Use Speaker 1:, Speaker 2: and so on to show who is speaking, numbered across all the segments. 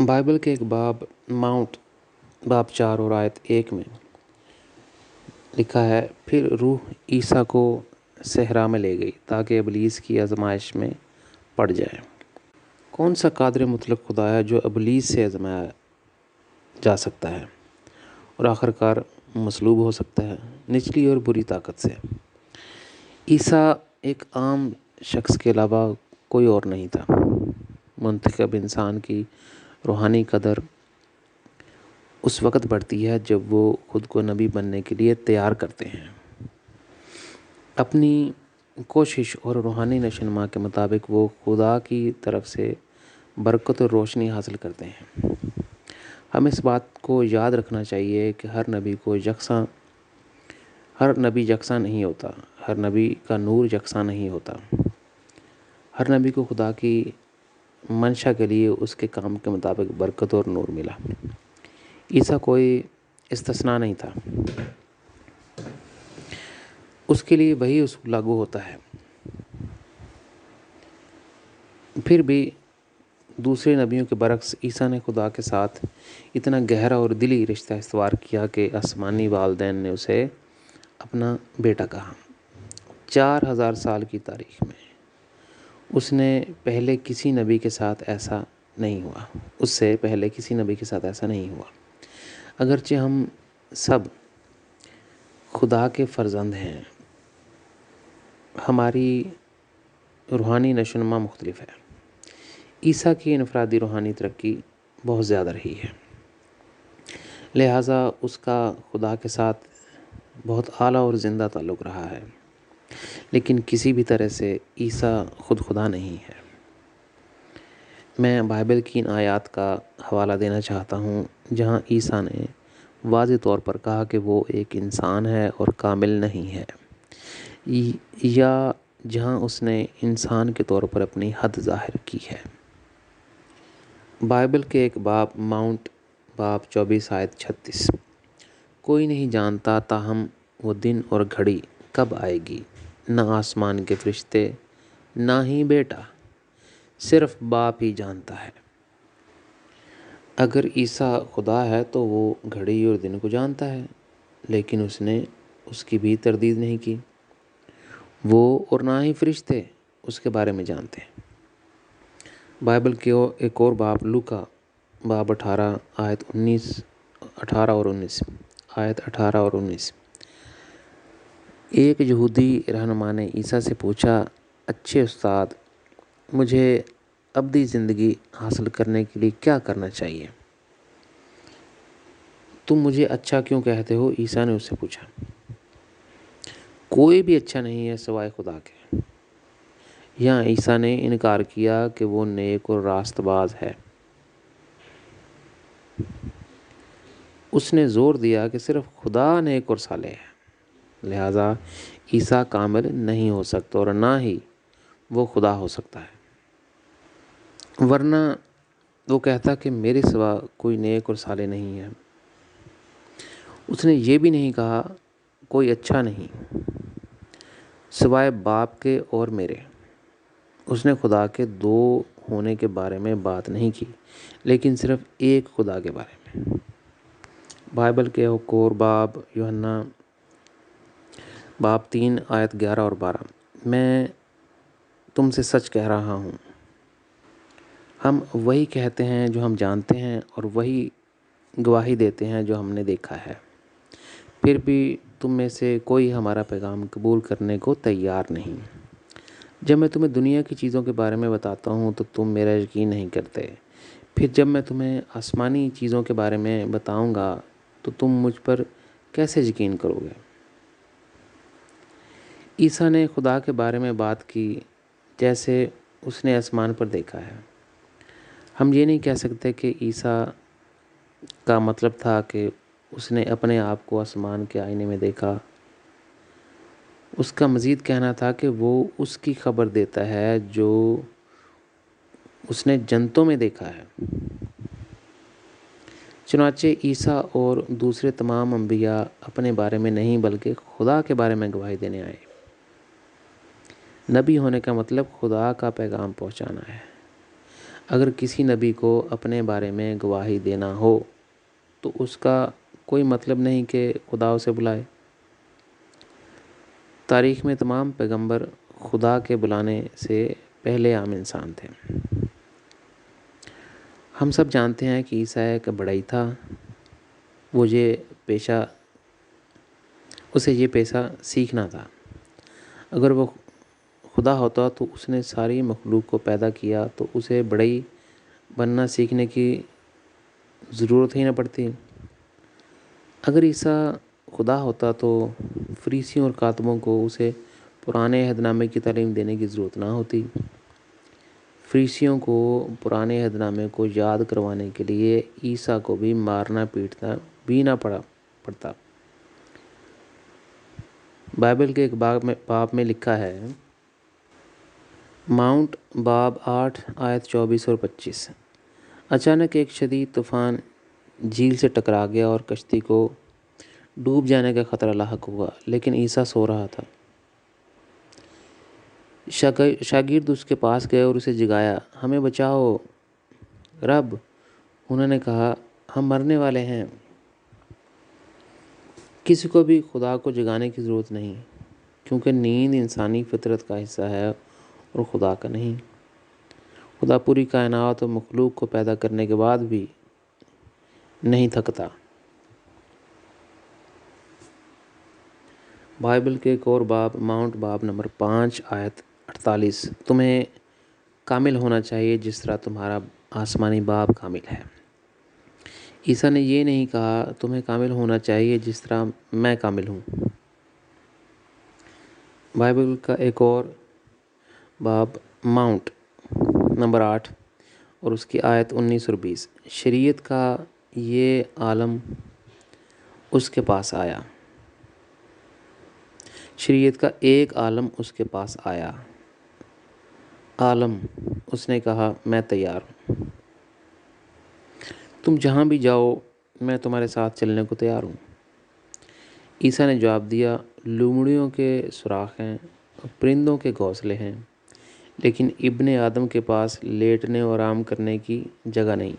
Speaker 1: Bible کے ایک باب ماؤنٹ باب 4 اور آیت 1 میں لکھا ہے، پھر روح عیسیٰ کو صحرا میں لے گئی تاکہ ابلیس کی آزمائش میں پڑ جائے۔ کون سا قادر مطلق خدا ہے جو ابلیس سے آزمایا جا سکتا ہے اور آخرکار مصلوب ہو سکتا ہے نچلی اور بری طاقت سے؟ عیسیٰ ایک عام شخص کے علاوہ کوئی اور نہیں تھا۔ منتخب انسان کی روحانی قدر اس وقت بڑھتی ہے جب وہ خود کو نبی بننے کے لیے تیار کرتے ہیں، اپنی کوشش اور روحانی نشوونما کے مطابق وہ خدا کی طرف سے برکت اور روشنی حاصل کرتے ہیں۔ ہمیں اس بات کو یاد رکھنا چاہیے کہ ہر نبی یکساں نہیں ہوتا، ہر نبی کا نور یکساں نہیں ہوتا۔ ہر نبی کو خدا کی منشا کے لیے اس کے کام کے مطابق برکت اور نور ملا۔ عیسیٰ کوئی استثناء نہیں تھا، اس کے لیے وہی اصول لاگو ہوتا ہے۔ پھر بھی دوسرے نبیوں کے برعکس عیسیٰ نے خدا کے ساتھ اتنا گہرا اور دلی رشتہ استوار کیا کہ آسمانی والدین نے اسے اپنا بیٹا کہا۔ 4000 سال کی تاریخ میں اس سے پہلے کسی نبی کے ساتھ ایسا نہیں ہوا۔ اگرچہ ہم سب خدا کے فرزند ہیں، ہماری روحانی نشوونما مختلف ہے۔ عیسیٰ کی انفرادی روحانی ترقی بہت زیادہ رہی ہے، لہٰذا اس کا خدا کے ساتھ بہت اعلیٰ اور زندہ تعلق رہا ہے، لیکن کسی بھی طرح سے عیسیٰ خود خدا نہیں ہے۔ میں بائبل کی ان آیات کا حوالہ دینا چاہتا ہوں جہاں عیسیٰ نے واضح طور پر کہا کہ وہ ایک انسان ہے اور کامل نہیں ہے، یا جہاں اس نے انسان کے طور پر اپنی حد ظاہر کی ہے۔ بائبل کے ایک باب ماؤنٹ باب 24 آیت 36، کوئی نہیں جانتا تاہم وہ دن اور گھڑی کب آئے گی، نہ آسمان کے فرشتے نہ ہی بیٹا، صرف باپ ہی جانتا ہے۔ اگر عیسیٰ خدا ہے تو وہ گھڑی اور دن کو جانتا ہے، لیکن اس نے اس کی بھی تردید نہیں کی۔ وہ اور نہ ہی فرشتے اس کے بارے میں جانتے ہیں۔ بائبل کے ایک اور باب لوکا باب 18 آیت 18 اور 19، ایک یہودی رہنما نے عیسیٰ سے پوچھا، اچھے استاد، مجھے ابدی زندگی حاصل کرنے کے لیے کیا کرنا چاہیے؟ تم مجھے اچھا کیوں کہتے ہو؟ عیسیٰ نے اس سے پوچھا۔ کوئی بھی اچھا نہیں ہے سوائے خدا کے۔ یہاں عیسیٰ نے انکار کیا کہ وہ نیک اور راست باز ہے۔ اس نے زور دیا کہ صرف خدا نیک اور صالح ہے، لہٰذا عیسیٰ کامل نہیں ہو سکتا اور نہ ہی وہ خدا ہو سکتا ہے، ورنہ وہ کہتا کہ میرے سوا کوئی نیک اور صالح نہیں ہے۔ اس نے یہ بھی نہیں کہا کوئی اچھا نہیں سوائے باپ کے اور میرے۔ اس نے خدا کے دو ہونے کے بارے میں بات نہیں کی، لیکن صرف ایک خدا کے بارے میں۔ بائبل کے ایک اور باب یوحنا باب 3 آیت 11 اور 12، میں تم سے سچ کہہ رہا ہوں، ہم وہی کہتے ہیں جو ہم جانتے ہیں اور وہی گواہی دیتے ہیں جو ہم نے دیکھا ہے، پھر بھی تم میں سے کوئی ہمارا پیغام قبول کرنے کو تیار نہیں۔ جب میں تمہیں دنیا کی چیزوں کے بارے میں بتاتا ہوں تو تم میرا یقین نہیں کرتے، پھر جب میں تمہیں آسمانی چیزوں کے بارے میں بتاؤں گا تو تم مجھ پر کیسے یقین کرو گے؟ عیسیٰ نے خدا کے بارے میں بات کی جیسے اس نے آسمان پر دیکھا ہے۔ ہم یہ نہیں کہہ سکتے کہ عیسیٰ کا مطلب تھا کہ اس نے اپنے آپ کو آسمان کے آئینے میں دیکھا۔ اس کا مزید کہنا تھا کہ وہ اس کی خبر دیتا ہے جو اس نے جنتوں میں دیکھا ہے۔ چنانچہ عیسیٰ اور دوسرے تمام انبیاء اپنے بارے میں نہیں بلکہ خدا کے بارے میں گواہی دینے آئے۔ نبی ہونے کا مطلب خدا کا پیغام پہنچانا ہے۔ اگر کسی نبی کو اپنے بارے میں گواہی دینا ہو تو اس کا کوئی مطلب نہیں کہ خدا اسے بلائے۔ تاریخ میں تمام پیغمبر خدا کے بلانے سے پہلے عام انسان تھے۔ ہم سب جانتے ہیں کہ عیسیٰ ایک بڑھئی تھا، اسے یہ پیشہ سیکھنا تھا۔ اگر وہ خدا ہوتا تو اس نے ساری مخلوق کو پیدا کیا تو اسے بڑھئی بننا سیکھنے کی ضرورت ہی نہ پڑتی۔ اگر عیسیٰ خدا ہوتا تو فریسیوں اور کاتبوں کو اسے پرانے عہد نامے کی تعلیم دینے کی ضرورت نہ ہوتی۔ فریسیوں کو پرانے عہد نامے کو یاد کروانے کے لیے عیسیٰ کو بھی مارنا پیٹنا بھی نہ پڑتا۔ بائبل کے ایک باب میں لکھا ہے، ماؤنٹ باب 8 آیت 24 اور 25۔ اچانک ایک شدید طوفان جھیل سے ٹکرا گیا اور کشتی کو ڈوب جانے کا خطرہ لاحق ہوا، لیکن عیسیٰ سو رہا تھا۔ شاگرد اس کے پاس گئے اور اسے جگایا، ہمیں بچاؤ رب، انہوں نے کہا، ہم مرنے والے ہیں۔ کسی کو بھی خدا کو جگانے کی ضرورت نہیں، کیونکہ نیند انسانی فطرت کا حصہ ہے اور خدا کا نہیں۔ خدا پوری کائنات اور مخلوق کو پیدا کرنے کے بعد بھی نہیں تھکتا۔ بائبل کے ایک اور باب، ماؤنٹ باب نمبر 5 آیت 48، تمہیں کامل ہونا چاہیے جس طرح تمہارا آسمانی باپ کامل ہے۔ عیسیٰ نے یہ نہیں کہا تمہیں کامل ہونا چاہیے جس طرح میں کامل ہوں۔ بائبل کا ایک اور باب، ماؤنٹ نمبر 8 اور اس کی آیت 19 اور 20، شریعت کا یہ عالم اس کے پاس آیا۔ شریعت کا ایک عالم اس کے پاس آیا۔ عالم، اس نے کہا، میں تیار ہوں، تم جہاں بھی جاؤ میں تمہارے ساتھ چلنے کو تیار ہوں۔ عیسیٰ نے جواب دیا، لومڑیوں کے سوراخ ہیں اور پرندوں کے گھونسلے ہیں، لیکن ابن آدم کے پاس لیٹنے اور آرام کرنے کی جگہ نہیں۔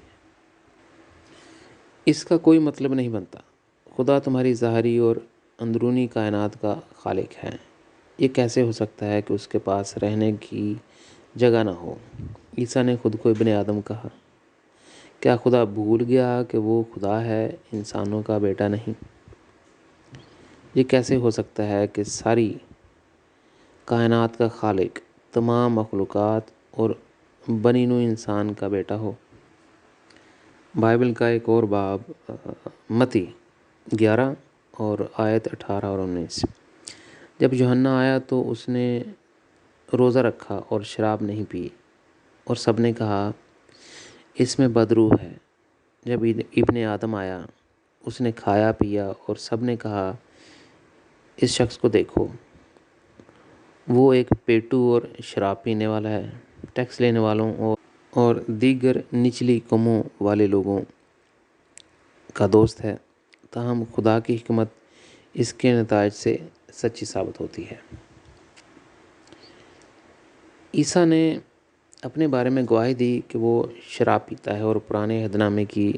Speaker 1: اس کا کوئی مطلب نہیں بنتا۔ خدا تمہاری ظاہری اور اندرونی کائنات کا خالق ہے، یہ کیسے ہو سکتا ہے کہ اس کے پاس رہنے کی جگہ نہ ہو؟ عیسیٰ نے خود کو ابن آدم کہا۔ کیا خدا بھول گیا کہ وہ خدا ہے، انسانوں کا بیٹا نہیں؟ یہ کیسے ہو سکتا ہے کہ ساری کائنات کا خالق تمام مخلوقات اور بنی نوع انسان کا بیٹا ہو؟ بائبل کا ایک اور باب، متی 11 اور آیت 18 اور 19، جب یوحنا آیا تو اس نے روزہ رکھا اور شراب نہیں پی، اور سب نے کہا اس میں بدروح ہے۔ جب ابن آدم آیا اس نے کھایا پیا، اور سب نے کہا اس شخص کو دیکھو، وہ ایک پیٹو اور شراب پینے والا ہے، ٹیکس لینے والوں اور دیگر نچلی قوموں والے لوگوں کا دوست ہے۔ تاہم خدا کی حکمت اس کے نتائج سے سچی ثابت ہوتی ہے۔ عیسیٰ نے اپنے بارے میں گواہی دی کہ وہ شراب پیتا ہے اور پرانے عہد نامے کی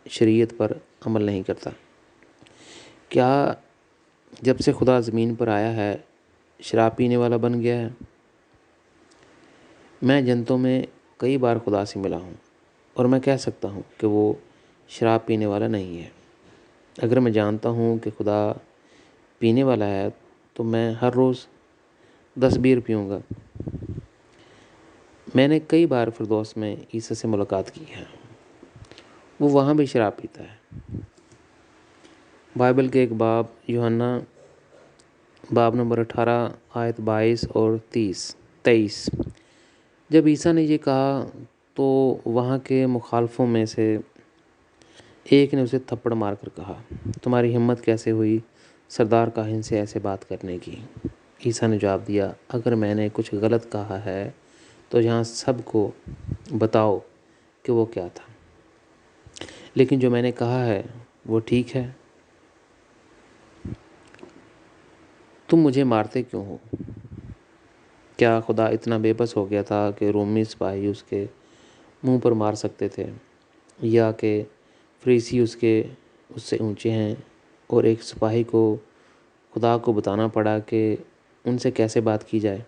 Speaker 1: شریعت پر عمل نہیں کرتا۔ کیا جب سے خدا زمین پر آیا ہے شراب پینے والا بن گیا ہے؟ میں جنتوں میں کئی بار خدا سے ملا ہوں اور میں کہہ سکتا ہوں کہ وہ شراب پینے والا نہیں ہے۔ اگر میں جانتا ہوں کہ خدا پینے والا ہے تو میں ہر روز 10 بیر پیوں گا۔ میں نے کئی بار فردوس میں عیسیٰ سے ملاقات کی ہے، وہ وہاں بھی شراب پیتا ہے۔ بائبل کے ایک باب، یوحنا باب نمبر 18 آیت 22 اور 23، جب عیسیٰ نے یہ کہا تو وہاں کے مخالفوں میں سے ایک نے اسے تھپڑ مار کر کہا، تمہاری ہمت کیسے ہوئی سردار کاہن سے ایسے بات کرنے کی؟ عیسیٰ نے جواب دیا، اگر میں نے کچھ غلط کہا ہے تو یہاں سب کو بتاؤ کہ وہ کیا تھا، لیکن جو میں نے کہا ہے وہ ٹھیک ہے۔ تم مجھے مارتے کیوں ہو؟ کیا خدا اتنا بے بس ہو گیا تھا کہ رومی سپاہی اس کے منہ پر مار سکتے تھے، یا کہ فریسی اس سے اونچے ہیں، اور ایک سپاہی کو خدا کو بتانا پڑا کہ ان سے کیسے بات کی جائے۔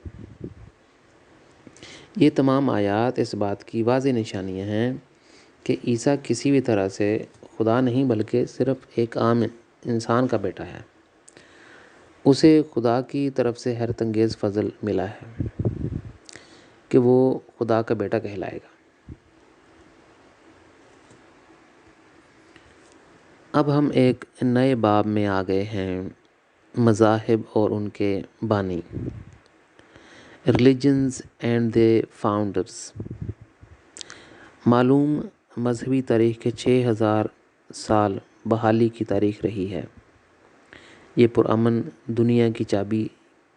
Speaker 1: یہ تمام آیات اس بات کی واضح نشانیاں ہیں کہ عیسیٰ کسی بھی طرح سے خدا نہیں بلکہ صرف ایک عام انسان کا بیٹا ہے۔ اسے خدا کی طرف سے حیرت انگیز فضل ملا ہے کہ وہ خدا کا بیٹا کہلائے گا۔ اب ہم ایک نئے باب میں آ گئے ہیں، مذاہب اور ان کے بانی، ریلیجنز اینڈ دے فاؤنڈرز۔ معلوم مذہبی تاریخ کے 6000 سال بحالی کی تاریخ رہی ہے۔ یہ پرامن دنیا کی چابی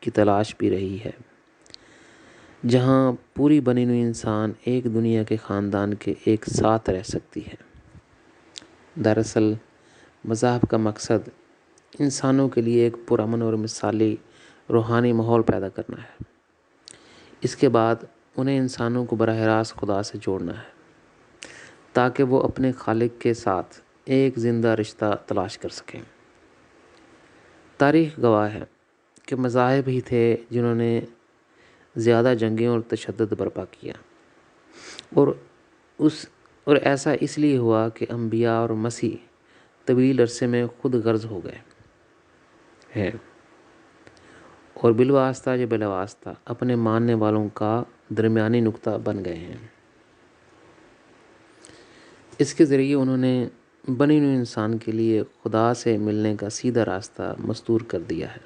Speaker 1: کی تلاش بھی رہی ہے، جہاں پوری بنی ہوئی انسان ایک دنیا کے خاندان کے ایک ساتھ رہ سکتی ہے۔ دراصل مذاہب کا مقصد انسانوں کے لیے ایک پرامن اور مثالی روحانی ماحول پیدا کرنا ہے۔ اس کے بعد انہیں انسانوں کو براہ راست خدا سے جوڑنا ہے تاکہ وہ اپنے خالق کے ساتھ ایک زندہ رشتہ تلاش کر سکیں۔ تاریخ گواہ ہے کہ مذاہب ہی تھے جنہوں نے زیادہ جنگیں اور تشدد برپا کیا، اور ایسا اس لیے ہوا کہ انبیاء اور مسیح طویل عرصے میں خود غرض ہو گئے ہیں، اور بالواسطہ یا بلا واسطہ اپنے ماننے والوں کا درمیانی نقطہ بن گئے ہیں۔ اس کے ذریعے انہوں نے بنی ہوئی انسان کے لیے خدا سے ملنے کا سیدھا راستہ مستور کر دیا ہے۔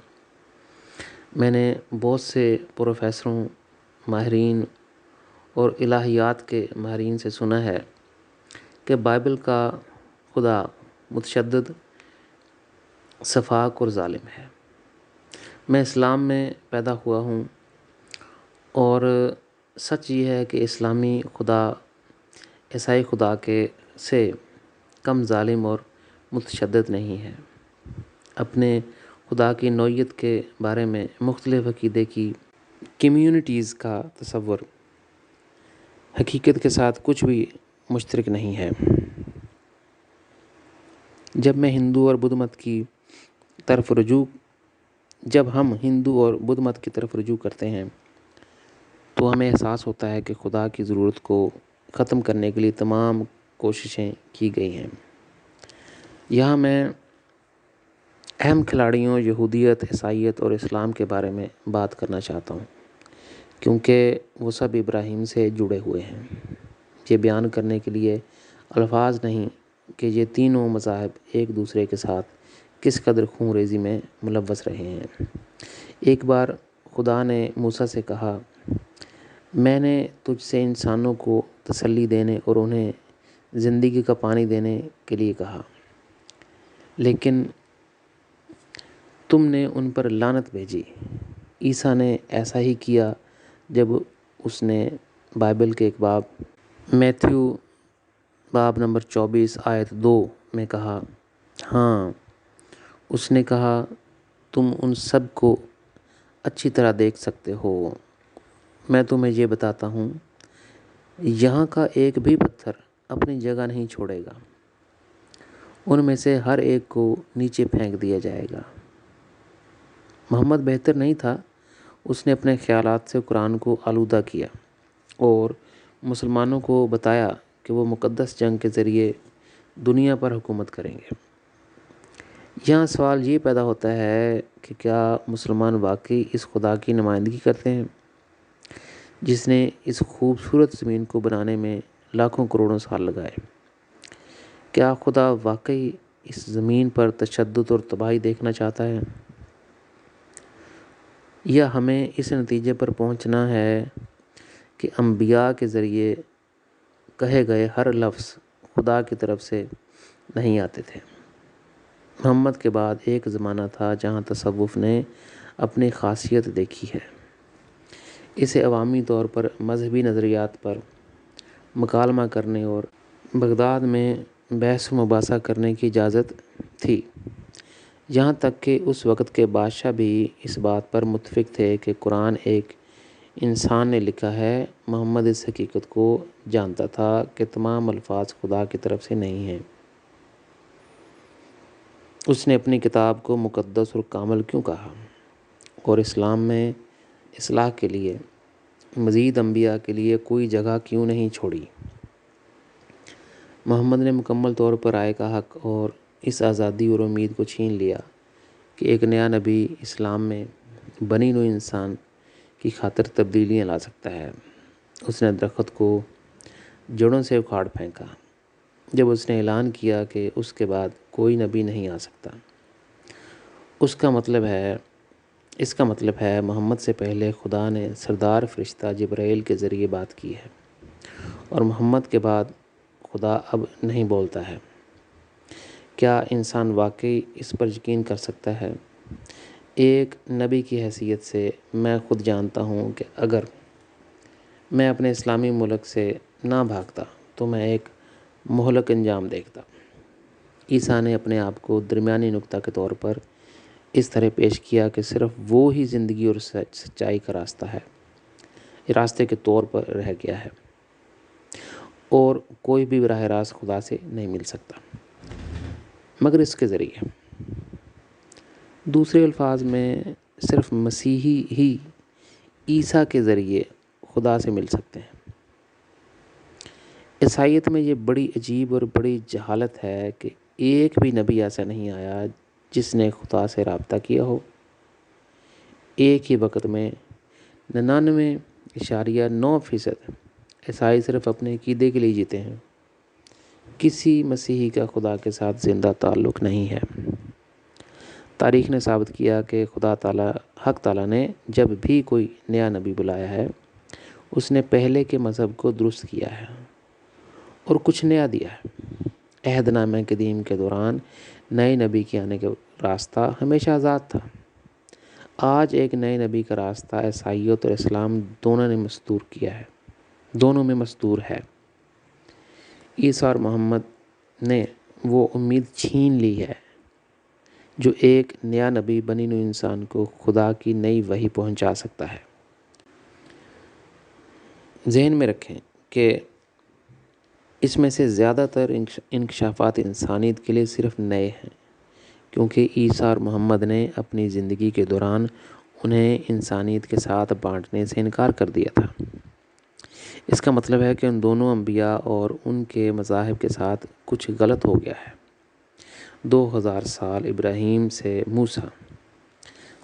Speaker 1: میں نے بہت سے پروفیسروں، ماہرین اور الہیات کے ماہرین سے سنا ہے کہ بائبل کا خدا متشدد، شفاق اور ظالم ہے۔ میں اسلام میں پیدا ہوا ہوں، اور سچ یہ ہے کہ اسلامی خدا عیسائی خدا سے کم ظالم اور متشدد نہیں ہے۔ اپنے خدا کی نوعیت کے بارے میں مختلف عقیدے کی کمیونٹیز کا تصور حقیقت کے ساتھ کچھ بھی مشترک نہیں ہے۔ جب ہم ہندو اور بدھ مت کی طرف رجوع کرتے ہیں تو ہمیں احساس ہوتا ہے کہ خدا کی ضرورت کو ختم کرنے کے لیے تمام کوششیں کی گئی ہیں۔ یہاں میں اہم کھلاڑیوں یہودیت، عیسائیت اور اسلام کے بارے میں بات کرنا چاہتا ہوں، کیونکہ وہ سب ابراہیم سے جڑے ہوئے ہیں۔ یہ بیان کرنے کے لیے الفاظ نہیں کہ یہ تینوں مذاہب ایک دوسرے کے ساتھ کس قدر خون ریزی میں ملوث رہے ہیں۔ ایک بار خدا نے موسیٰ سے کہا، میں نے تجھ سے انسانوں کو تسلی دینے اور انہیں زندگی کا پانی دینے کے لیے کہا، لیکن تم نے ان پر لعنت بھیجی۔ عیسیٰ نے ایسا ہی کیا جب اس نے بائبل کے ایک باب، میتھیو باب نمبر 24 آیت 2 میں کہا، ہاں، اس نے کہا، تم ان سب کو اچھی طرح دیکھ سکتے ہو، میں تمہیں یہ بتاتا ہوں، یہاں کا ایک بھی پتھر اپنی جگہ نہیں چھوڑے گا، ان میں سے ہر ایک کو نیچے پھینک دیا جائے گا۔ محمد بہتر نہیں تھا، اس نے اپنے خیالات سے قرآن کو آلودہ کیا اور مسلمانوں کو بتایا کہ وہ مقدس جنگ کے ذریعے دنیا پر حکومت کریں گے۔ یہاں سوال یہ پیدا ہوتا ہے کہ کیا مسلمان واقعی اس خدا کی نمائندگی کرتے ہیں جس نے اس خوبصورت زمین کو بنانے میں لاکھوں کروڑوں سال لگائے؟ کیا خدا واقعی اس زمین پر تشدد اور تباہی دیکھنا چاہتا ہے؟ یا ہمیں اس نتیجے پر پہنچنا ہے کہ انبیاء کے ذریعے کہے گئے ہر لفظ خدا کی طرف سے نہیں آتے تھے؟ محمد کے بعد ایک زمانہ تھا جہاں تصوف نے اپنی خاصیت دیکھی ہے۔ اسے عوامی طور پر مذہبی نظریات پر مکالمہ کرنے اور بغداد میں بحث و مباحثہ کرنے کی اجازت تھی، یہاں تک کہ اس وقت کے بادشاہ بھی اس بات پر متفق تھے کہ قرآن ایک انسان نے لکھا ہے، محمد اس حقیقت کو جانتا تھا کہ تمام الفاظ خدا کی طرف سے نہیں ہیں۔ اس نے اپنی کتاب کو مقدس اور کامل کیوں کہا اور اسلام میں اصلاح کے لیے مزید انبیاء کے لیے کوئی جگہ کیوں نہیں چھوڑی؟ محمد نے مکمل طور پر رائے کا حق اور اس آزادی اور امید کو چھین لیا کہ ایک نیا نبی اسلام میں بنی نوع انسان کی خاطر تبدیلیاں لا سکتا ہے۔ اس نے درخت کو جڑوں سے اکھاڑ پھینکا جب اس نے اعلان کیا کہ اس کے بعد کوئی نبی نہیں آ سکتا۔ اس کا مطلب ہے محمد سے پہلے خدا نے سردار فرشتہ جبرائیل کے ذریعے بات کی ہے اور محمد کے بعد خدا اب نہیں بولتا ہے۔ کیا انسان واقعی اس پر یقین کر سکتا ہے؟ ایک نبی کی حیثیت سے میں خود جانتا ہوں کہ اگر میں اپنے اسلامی ملک سے نہ بھاگتا تو میں ایک مہلک انجام دیکھتا۔ عیسیٰ نے اپنے آپ کو درمیانی نقطہ کے طور پر اس طرح پیش کیا کہ صرف وہ ہی زندگی اور سچائی کا راستہ ہے، راستے کے طور پر رہ گیا ہے اور کوئی بھی براہ راست خدا سے نہیں مل سکتا مگر اس کے ذریعے۔ دوسرے الفاظ میں صرف مسیحی ہی عیسیٰ کے ذریعے خدا سے مل سکتے ہیں۔ عیسائیت میں یہ بڑی عجیب اور بڑی جہالت ہے کہ ایک بھی نبی ایسا نہیں آیا جس نے خدا سے رابطہ کیا ہو۔ ایک ہی وقت میں 99.9% عیسائی صرف اپنے عقیدے کے لیے جیتے ہیں۔ کسی مسیحی کا خدا کے ساتھ زندہ تعلق نہیں ہے۔ تاریخ نے ثابت کیا کہ حق تعالیٰ نے جب بھی کوئی نیا نبی بلایا ہے اس نے پہلے کے مذہب کو درست کیا ہے اور کچھ نیا دیا ہے۔ عہد نامہ قدیم کے دوران نئے نبی کے آنے کا راستہ ہمیشہ آزاد تھا۔ آج ایک نئے نبی کا راستہ عیسائیت اور اسلام دونوں میں مستور ہے۔ عیسیٰ اور محمد نے وہ امید چھین لی ہے جو ایک نیا نبی بنی نوع انسان کو خدا کی نئی وحی پہنچا سکتا ہے۔ ذہن میں رکھیں کہ اس میں سے زیادہ تر انکشافات انسانیت کے لیے صرف نئے ہیں کیونکہ عیسیٰ اور محمد نے اپنی زندگی کے دوران انہیں انسانیت کے ساتھ بانٹنے سے انکار کر دیا تھا۔ اس کا مطلب ہے کہ ان دونوں انبیاء اور ان کے مذاہب کے ساتھ کچھ غلط ہو گیا ہے۔ 2000 سال ابراہیم سے موسیٰ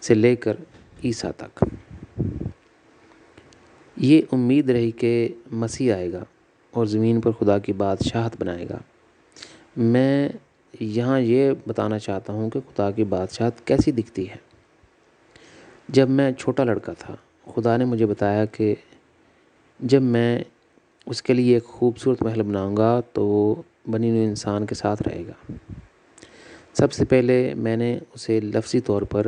Speaker 1: سے لے کر عیسیٰ تک یہ امید رہی کہ مسیح آئے گا اور زمین پر خدا کی بادشاہت بنائے گا۔ میں یہاں یہ بتانا چاہتا ہوں کہ خدا کی بادشاہت کیسی دکھتی ہے۔ جب میں چھوٹا لڑکا تھا خدا نے مجھے بتایا کہ جب میں اس کے لیے ایک خوبصورت محل بناؤں گا تو وہ بنی نوع انسان کے ساتھ رہے گا۔ سب سے پہلے میں نے اسے لفظی طور پر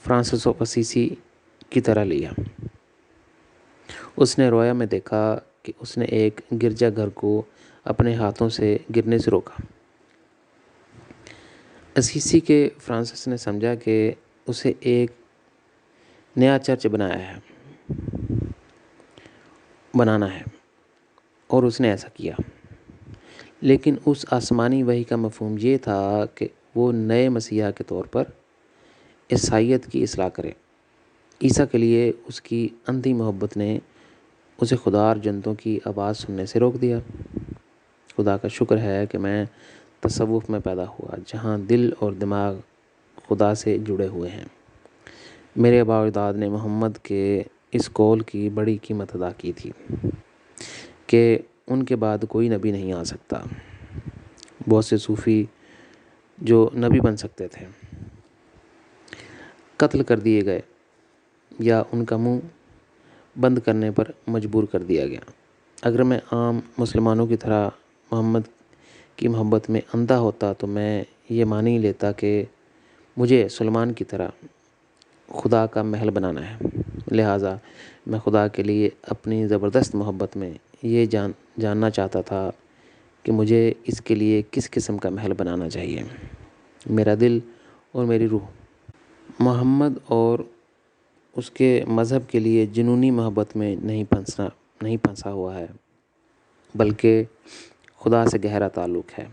Speaker 1: فرانسس آف اسیسی کی طرح لیا۔ اس نے رویا میں دیکھا کہ اس نے ایک گرجا گھر کو اپنے ہاتھوں سے گرنے سے روکا۔ اسیسی کے فرانسس نے سمجھا کہ اسے ایک نیا چرچ بنانا ہے اور اس نے ایسا کیا، لیکن اس آسمانی وحی کا مفہوم یہ تھا کہ وہ نئے مسیحا کے طور پر عیسائیت کی اصلاح کرے۔ عیسیٰ کے لیے اس کی اندھی محبت نے اسے خدا اور جنتوں کی آواز سننے سے روک دیا۔ خدا کا شکر ہے کہ میں تصوف میں پیدا ہوا جہاں دل اور دماغ خدا سے جڑے ہوئے ہیں۔ میرے آباء و اجداد نے محمد کے اس قول کی بڑی قیمت ادا کی تھی کہ ان کے بعد کوئی نبی نہیں آ سکتا۔ بہت سے صوفی جو نبی بن سکتے تھے قتل کر دیے گئے یا ان کا منہ بند کرنے پر مجبور کر دیا گیا۔ اگر میں عام مسلمانوں کی طرح محمد کی محبت میں اندھا ہوتا تو میں یہ مان ہی لیتا کہ مجھے سلمان کی طرح خدا کا محل بنانا ہے۔ لہٰذا میں خدا کے لیے اپنی زبردست محبت میں یہ جاننا چاہتا تھا کہ مجھے اس کے لیے کس قسم کا محل بنانا چاہیے۔ میرا دل اور میری روح محمد اور اس کے مذہب کے لیے جنونی محبت میں نہیں پھنسا ہوا ہے، بلکہ خدا سے گہرا تعلق ہے۔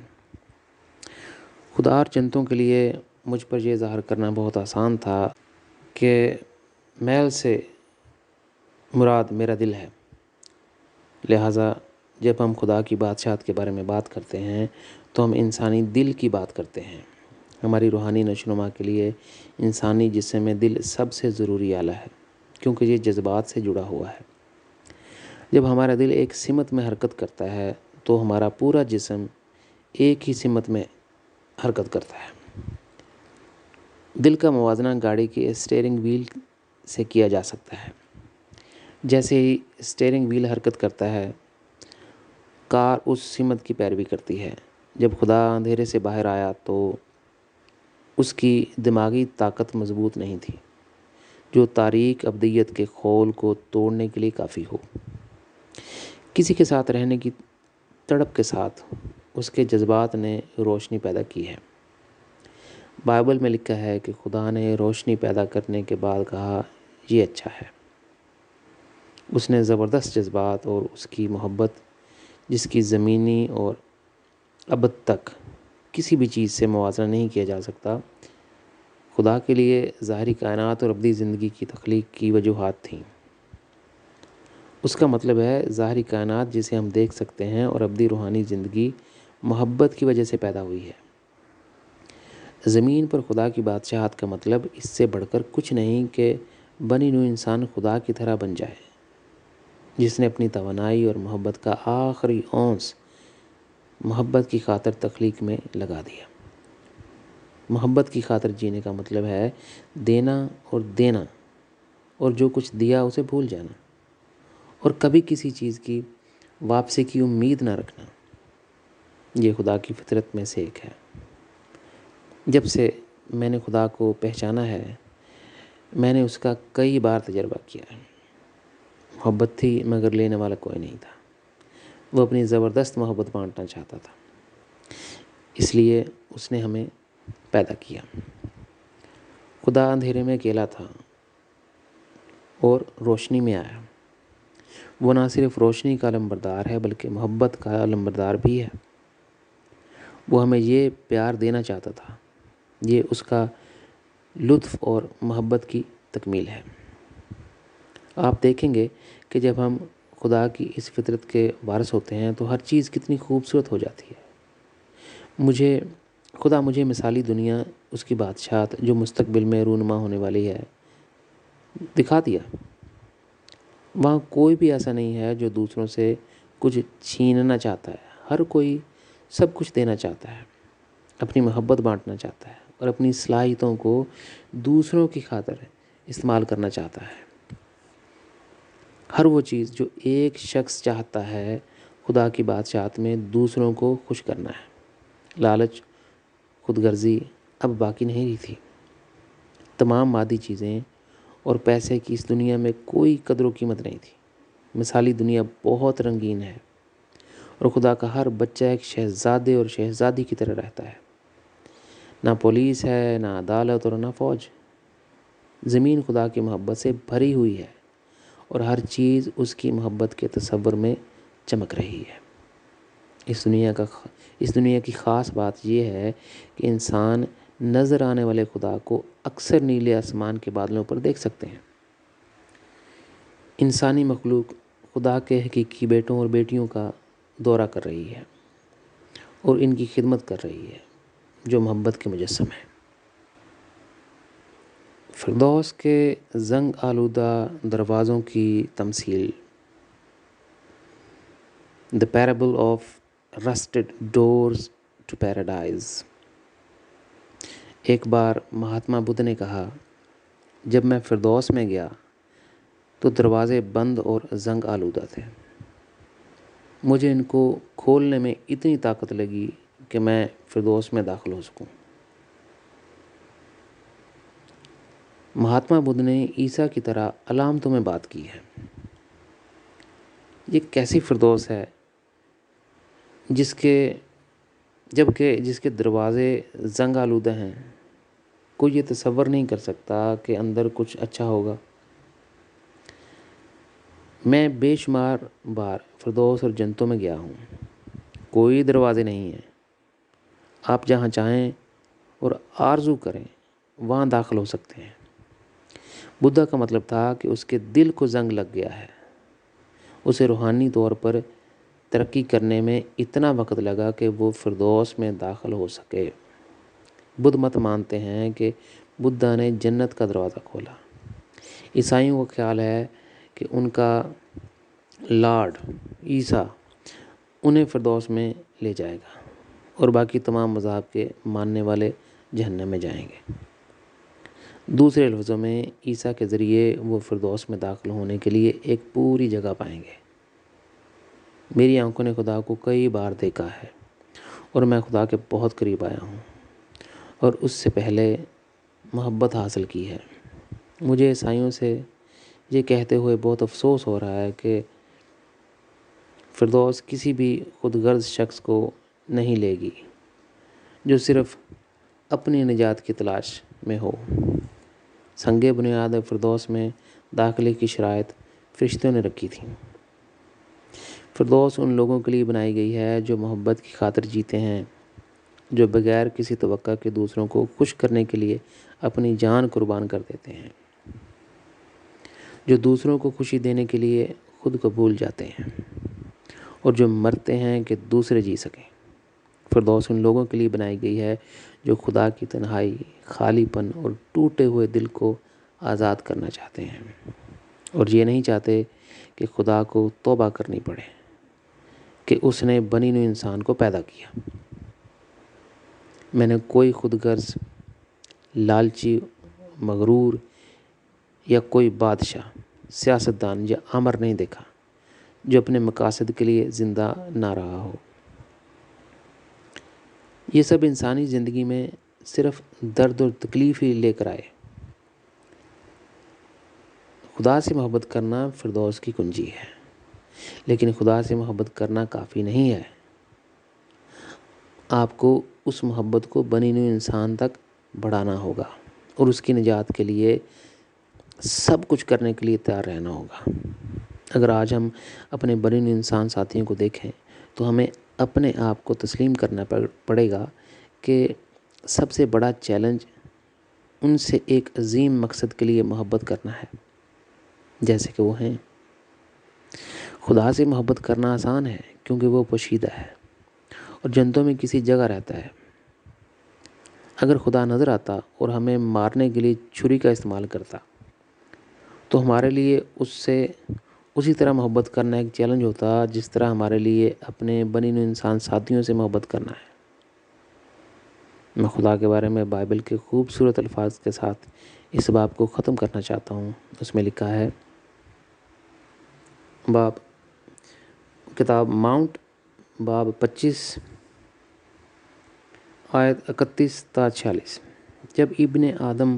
Speaker 1: خدا اور جنتوں کے لیے مجھ پر یہ ظاہر کرنا بہت آسان تھا کہ محل سے مراد میرا دل ہے۔ لہٰذا جب ہم خدا کی بادشاہت کے بارے میں بات کرتے ہیں تو ہم انسانی دل کی بات کرتے ہیں۔ ہماری روحانی نشوونما کے لیے انسانی جسم میں دل سب سے ضروری آلہ ہے، کیونکہ یہ جذبات سے جڑا ہوا ہے۔ جب ہمارا دل ایک سمت میں حرکت کرتا ہے تو ہمارا پورا جسم ایک ہی سمت میں حرکت کرتا ہے۔ دل کا موازنہ گاڑی کے اسٹیئرنگ وہیل سے کیا جا سکتا ہے۔ جیسے ہی اسٹیئرنگ وہیل حرکت کرتا ہے، کار اس سمت کی پیروی کرتی ہے۔ جب خدا اندھیرے سے باہر آیا تو اس کی دماغی طاقت مضبوط نہیں تھی جو تاریک ابدیت کے خول کو توڑنے کے لیے کافی ہو۔ کسی کے ساتھ رہنے کی تڑپ کے ساتھ اس کے جذبات نے روشنی پیدا کی ہے۔ بائبل میں لکھا ہے کہ خدا نے روشنی پیدا کرنے کے بعد کہا، یہ اچھا ہے۔ اس نے زبردست جذبات اور اس کی محبت، جس کی زمینی اور ابد تک کسی بھی چیز سے موازنہ نہیں کیا جا سکتا، خدا کے لیے ظاہری کائنات اور ابدی زندگی کی تخلیق کی وجوہات تھیں۔ اس کا مطلب ہے ظاہری کائنات جسے ہم دیکھ سکتے ہیں اور ابدی روحانی زندگی محبت کی وجہ سے پیدا ہوئی ہے۔ زمین پر خدا کی بادشاہت کا مطلب اس سے بڑھ کر کچھ نہیں کہ بنی نوع انسان خدا کی طرح بن جائے، جس نے اپنی توانائی اور محبت کا آخری اونس محبت کی خاطر تخلیق میں لگا دیا۔ محبت کی خاطر جینے کا مطلب ہے دینا اور دینا، اور جو کچھ دیا اسے بھول جانا، اور کبھی کسی چیز کی واپسی کی امید نہ رکھنا۔ یہ خدا کی فطرت میں سے ایک ہے۔ جب سے میں نے خدا کو پہچانا ہے، میں نے اس کا کئی بار تجربہ کیا ہے۔ محبت تھی مگر لینے والا کوئی نہیں تھا۔ وہ اپنی زبردست محبت بانٹنا چاہتا تھا، اس لیے اس نے ہمیں پیدا کیا۔ خدا اندھیرے میں اکیلا تھا اور روشنی میں آیا۔ وہ نہ صرف روشنی کا علمبردار ہے بلکہ محبت کا علمبردار بھی ہے۔ وہ ہمیں یہ پیار دینا چاہتا تھا۔ یہ اس کا لطف اور محبت کی تکمیل ہے۔ آپ دیکھیں گے کہ جب ہم خدا کی اس فطرت کے وارث ہوتے ہیں تو ہر چیز کتنی خوبصورت ہو جاتی ہے۔ خدا مجھے مثالی دنیا، اس کی بادشاہت جو مستقبل میں رونما ہونے والی ہے، دکھا دیا۔ وہاں کوئی بھی ایسا نہیں ہے جو دوسروں سے کچھ چھیننا چاہتا ہے۔ ہر کوئی سب کچھ دینا چاہتا ہے، اپنی محبت بانٹنا چاہتا ہے اور اپنی صلاحیتوں کو دوسروں کی خاطر استعمال کرنا چاہتا ہے۔ ہر وہ چیز جو ایک شخص چاہتا ہے خدا کی بادشاہت میں دوسروں کو خوش کرنا ہے۔ لالچ، خود غرضی اب باقی نہیں رہی تھی۔ تمام مادی چیزیں اور پیسے کی اس دنیا میں کوئی قدر و قیمت نہیں تھی۔ مثالی دنیا بہت رنگین ہے اور خدا کا ہر بچہ ایک شہزادے اور شہزادی کی طرح رہتا ہے۔ نہ پولیس ہے، نہ عدالت اور نہ فوج۔ زمین خدا کی محبت سے بھری ہوئی ہے اور ہر چیز اس کی محبت کے تصور میں چمک رہی ہے۔ اس دنیا کی خاص بات یہ ہے کہ انسان نظر آنے والے خدا کو اکثر نیلے آسمان کے بادلوں پر دیکھ سکتے ہیں۔ انسانی مخلوق خدا کے حقیقی بیٹوں اور بیٹیوں کا دورہ کر رہی ہے اور ان کی خدمت کر رہی ہے جو محبت کے مجسم ہیں۔ فردوس کے زنگ آلودہ دروازوں کی تمثیل، The Parable of Rusted Doors to Paradise۔ ایک بار مہاتما بدھ نے کہا، جب میں فردوس میں گیا تو دروازے بند اور زنگ آلودہ تھے۔ مجھے ان کو کھولنے میں اتنی طاقت لگی کہ میں فردوس میں داخل ہو سکوں۔ مہاتما بدھ نے عیسیٰ کی طرح علامتوں میں بات کی ہے۔ یہ کیسی فردوس ہے جس کے دروازے زنگ آلودہ ہیں۔ کوئی یہ تصور نہیں کر سکتا کہ اندر کچھ اچھا ہوگا۔ میں بے شمار بار فردوس اور جنتوں میں گیا ہوں، کوئی دروازے نہیں ہیں، آپ جہاں چاہیں اور آرزو کریں وہاں داخل ہو سکتے ہیں۔ بدھا کا مطلب تھا کہ اس کے دل کو زنگ لگ گیا ہے، اسے روحانی طور پر ترقی کرنے میں اتنا وقت لگا کہ وہ فردوس میں داخل ہو سکے۔ بدھ مت مانتے ہیں کہ بدھا نے جنت کا دروازہ کھولا۔ عیسائیوں کا خیال ہے کہ ان کا لارڈ عیسیٰ انہیں فردوس میں لے جائے گا اور باقی تمام مذاہب کے ماننے والے جہنم میں جائیں گے۔ دوسرے لفظوں میں عیسیٰ کے ذریعے وہ فردوس میں داخل ہونے کے لیے ایک پوری جگہ پائیں گے۔ میری آنکھوں نے خدا کو کئی بار دیکھا ہے اور میں خدا کے بہت قریب آیا ہوں اور اس سے پہلے محبت حاصل کی ہے۔ مجھے عیسائیوں سے یہ کہتے ہوئے بہت افسوس ہو رہا ہے کہ فردوس کسی بھی خود غرض شخص کو نہیں لے گی جو صرف اپنی نجات کی تلاش میں ہو۔ سنگ بنیاد فردوس میں داخلے کی شرائط فرشتوں نے رکھی تھیں۔ فردوس ان لوگوں کے لیے بنائی گئی ہے جو محبت کی خاطر جیتے ہیں، جو بغیر کسی توقع کے دوسروں کو خوش کرنے کے لیے اپنی جان قربان کر دیتے ہیں، جو دوسروں کو خوشی دینے کے لیے خود کو بھول جاتے ہیں اور جو مرتے ہیں کہ دوسرے جی سکیں۔ فردوس ان لوگوں کے لیے بنائی گئی ہے جو خدا کی تنہائی، خالی پن اور ٹوٹے ہوئے دل کو آزاد کرنا چاہتے ہیں اور یہ نہیں چاہتے کہ خدا کو توبہ کرنی پڑے کہ اس نے بنی نوع انسان کو پیدا کیا۔ میں نے کوئی خود غرض، لالچی، مغرور یا کوئی بادشاہ، سیاستدان یا آمر نہیں دیکھا جو اپنے مقاصد کے لیے زندہ نہ رہا ہو۔ یہ سب انسانی زندگی میں صرف درد اور تکلیف ہی لے کر آئے۔ خدا سے محبت کرنا فردوس کی کنجی ہے، لیکن خدا سے محبت کرنا کافی نہیں ہے۔ آپ کو اس محبت کو بنی نوع انسان تک بڑھانا ہوگا اور اس کی نجات کے لیے سب کچھ کرنے کے لیے تیار رہنا ہوگا۔ اگر آج ہم اپنے بنی نوع انسان ساتھیوں کو دیکھیں تو ہمیں اپنے آپ کو تسلیم کرنا پڑے گا کہ سب سے بڑا چیلنج ان سے ایک عظیم مقصد کے لیے محبت کرنا ہے، جیسے کہ وہ ہیں۔ خدا سے محبت کرنا آسان ہے کیونکہ وہ پوشیدہ ہے اور جنتوں میں کسی جگہ رہتا ہے۔ اگر خدا نظر آتا اور ہمیں مارنے کے لیے چھری کا استعمال کرتا تو ہمارے لیے اس سے اسی طرح محبت کرنا ایک چیلنج ہوتا جس طرح ہمارے لیے اپنے بنی نوع انسان ساتھیوں سے محبت کرنا ہے۔ میں خدا کے بارے میں بائبل کے خوبصورت الفاظ کے ساتھ اس باب کو ختم کرنا چاہتا ہوں۔ اس میں لکھا ہے، کتاب ماؤنٹ باب 25 آیت 31 تا 46۔ جب ابن آدم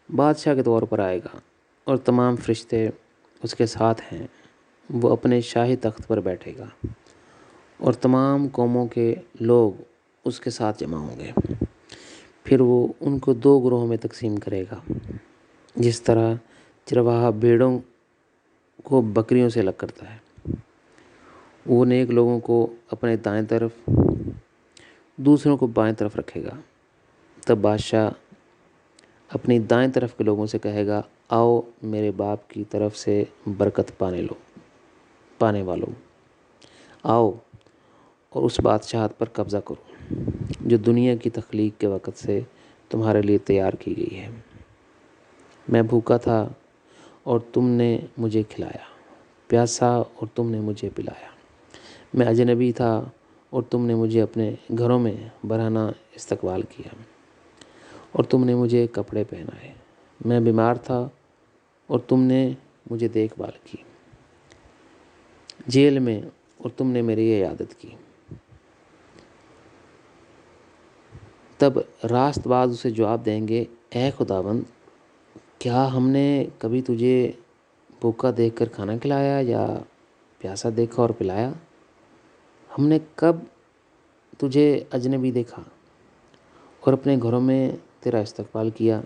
Speaker 1: بادشاہ کے طور پر آئے گا اور تمام فرشتے اس کے ساتھ ہیں، وہ اپنے شاہی تخت پر بیٹھے گا اور تمام قوموں کے لوگ اس کے ساتھ جمع ہوں گے۔ پھر وہ ان کو دو گروہوں میں تقسیم کرے گا، جس طرح چرواہا بھیڑوں کو بکریوں سے الگ کرتا ہے۔ وہ نیک لوگوں کو اپنے دائیں طرف، دوسروں کو بائیں طرف رکھے گا۔ تب بادشاہ اپنی دائیں طرف کے لوگوں سے کہے گا، آؤ میرے باپ کی طرف سے برکت پانے والوں، آؤ اور اس بادشاہت پر قبضہ کرو جو دنیا کی تخلیق کے وقت سے تمہارے لیے تیار کی گئی ہے۔ میں بھوکا تھا اور تم نے مجھے کھلایا، پیاسا اور تم نے مجھے پلایا، میں اجنبی تھا اور تم نے مجھے اپنے گھروں میں برہنہ استقبال کیا اور تم نے مجھے کپڑے پہنائے، میں بیمار تھا اور تم نے مجھے دیکھ بھال کی، جیل میں اور تم نے میری عیادت کی۔ تب راست باز اسے جواب دیں گے، اے خداوند، کیا ہم نے کبھی تجھے بھوکا دیکھ کر کھانا کھلایا یا پیاسا دیکھا اور پلایا؟ ہم نے کب تجھے اجنبی دیکھا اور اپنے گھروں میں تیرا استقبال کیا،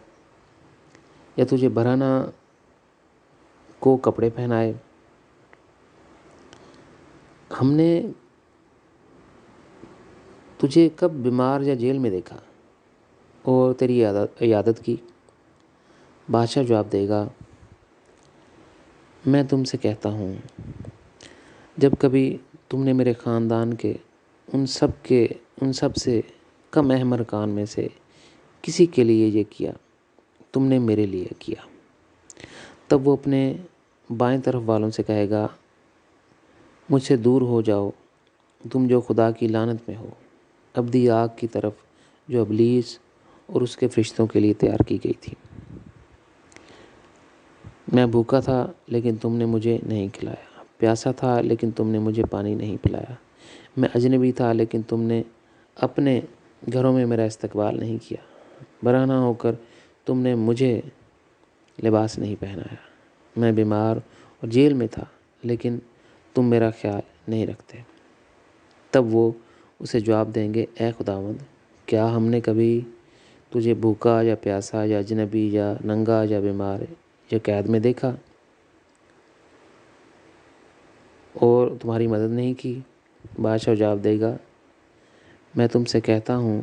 Speaker 1: یا تجھے برہنہ کو کپڑے پہنائے؟ ہم نے تجھے کب بیمار یا جیل میں دیکھا اور تیری عیادت کی؟ بادشاہ جواب دے گا، میں تم سے کہتا ہوں، جب کبھی تم نے میرے خاندان کے ان سب سے کم اہم ارکان میں سے کسی کے لیے یہ کیا، تم نے میرے لیے کیا۔ تب وہ اپنے بائیں طرف والوں سے کہے گا، مجھ سے دور ہو جاؤ تم جو خدا کی لعنت میں ہو، ابدی آگ کی طرف جو ابلیس اور اس کے فرشتوں کے لیے تیار کی گئی تھی۔ میں بھوکا تھا لیکن تم نے مجھے نہیں کھلایا، پیاسا تھا لیکن تم نے مجھے پانی نہیں پلایا، میں اجنبی تھا لیکن تم نے اپنے گھروں میں میرا استقبال نہیں کیا، برہنہ ہو کر تم نے مجھے لباس نہیں پہنایا، میں بیمار اور جیل میں تھا لیکن تم میرا خیال نہیں رکھتے۔ تب وہ اسے جواب دیں گے، اے خداوند، کیا ہم نے کبھی تجھے بھوکا یا پیاسا یا اجنبی یا ننگا یا بیمار یا قید میں دیکھا اور تمہاری مدد نہیں کی؟ بادشاہ جواب دے گا، میں تم سے کہتا ہوں،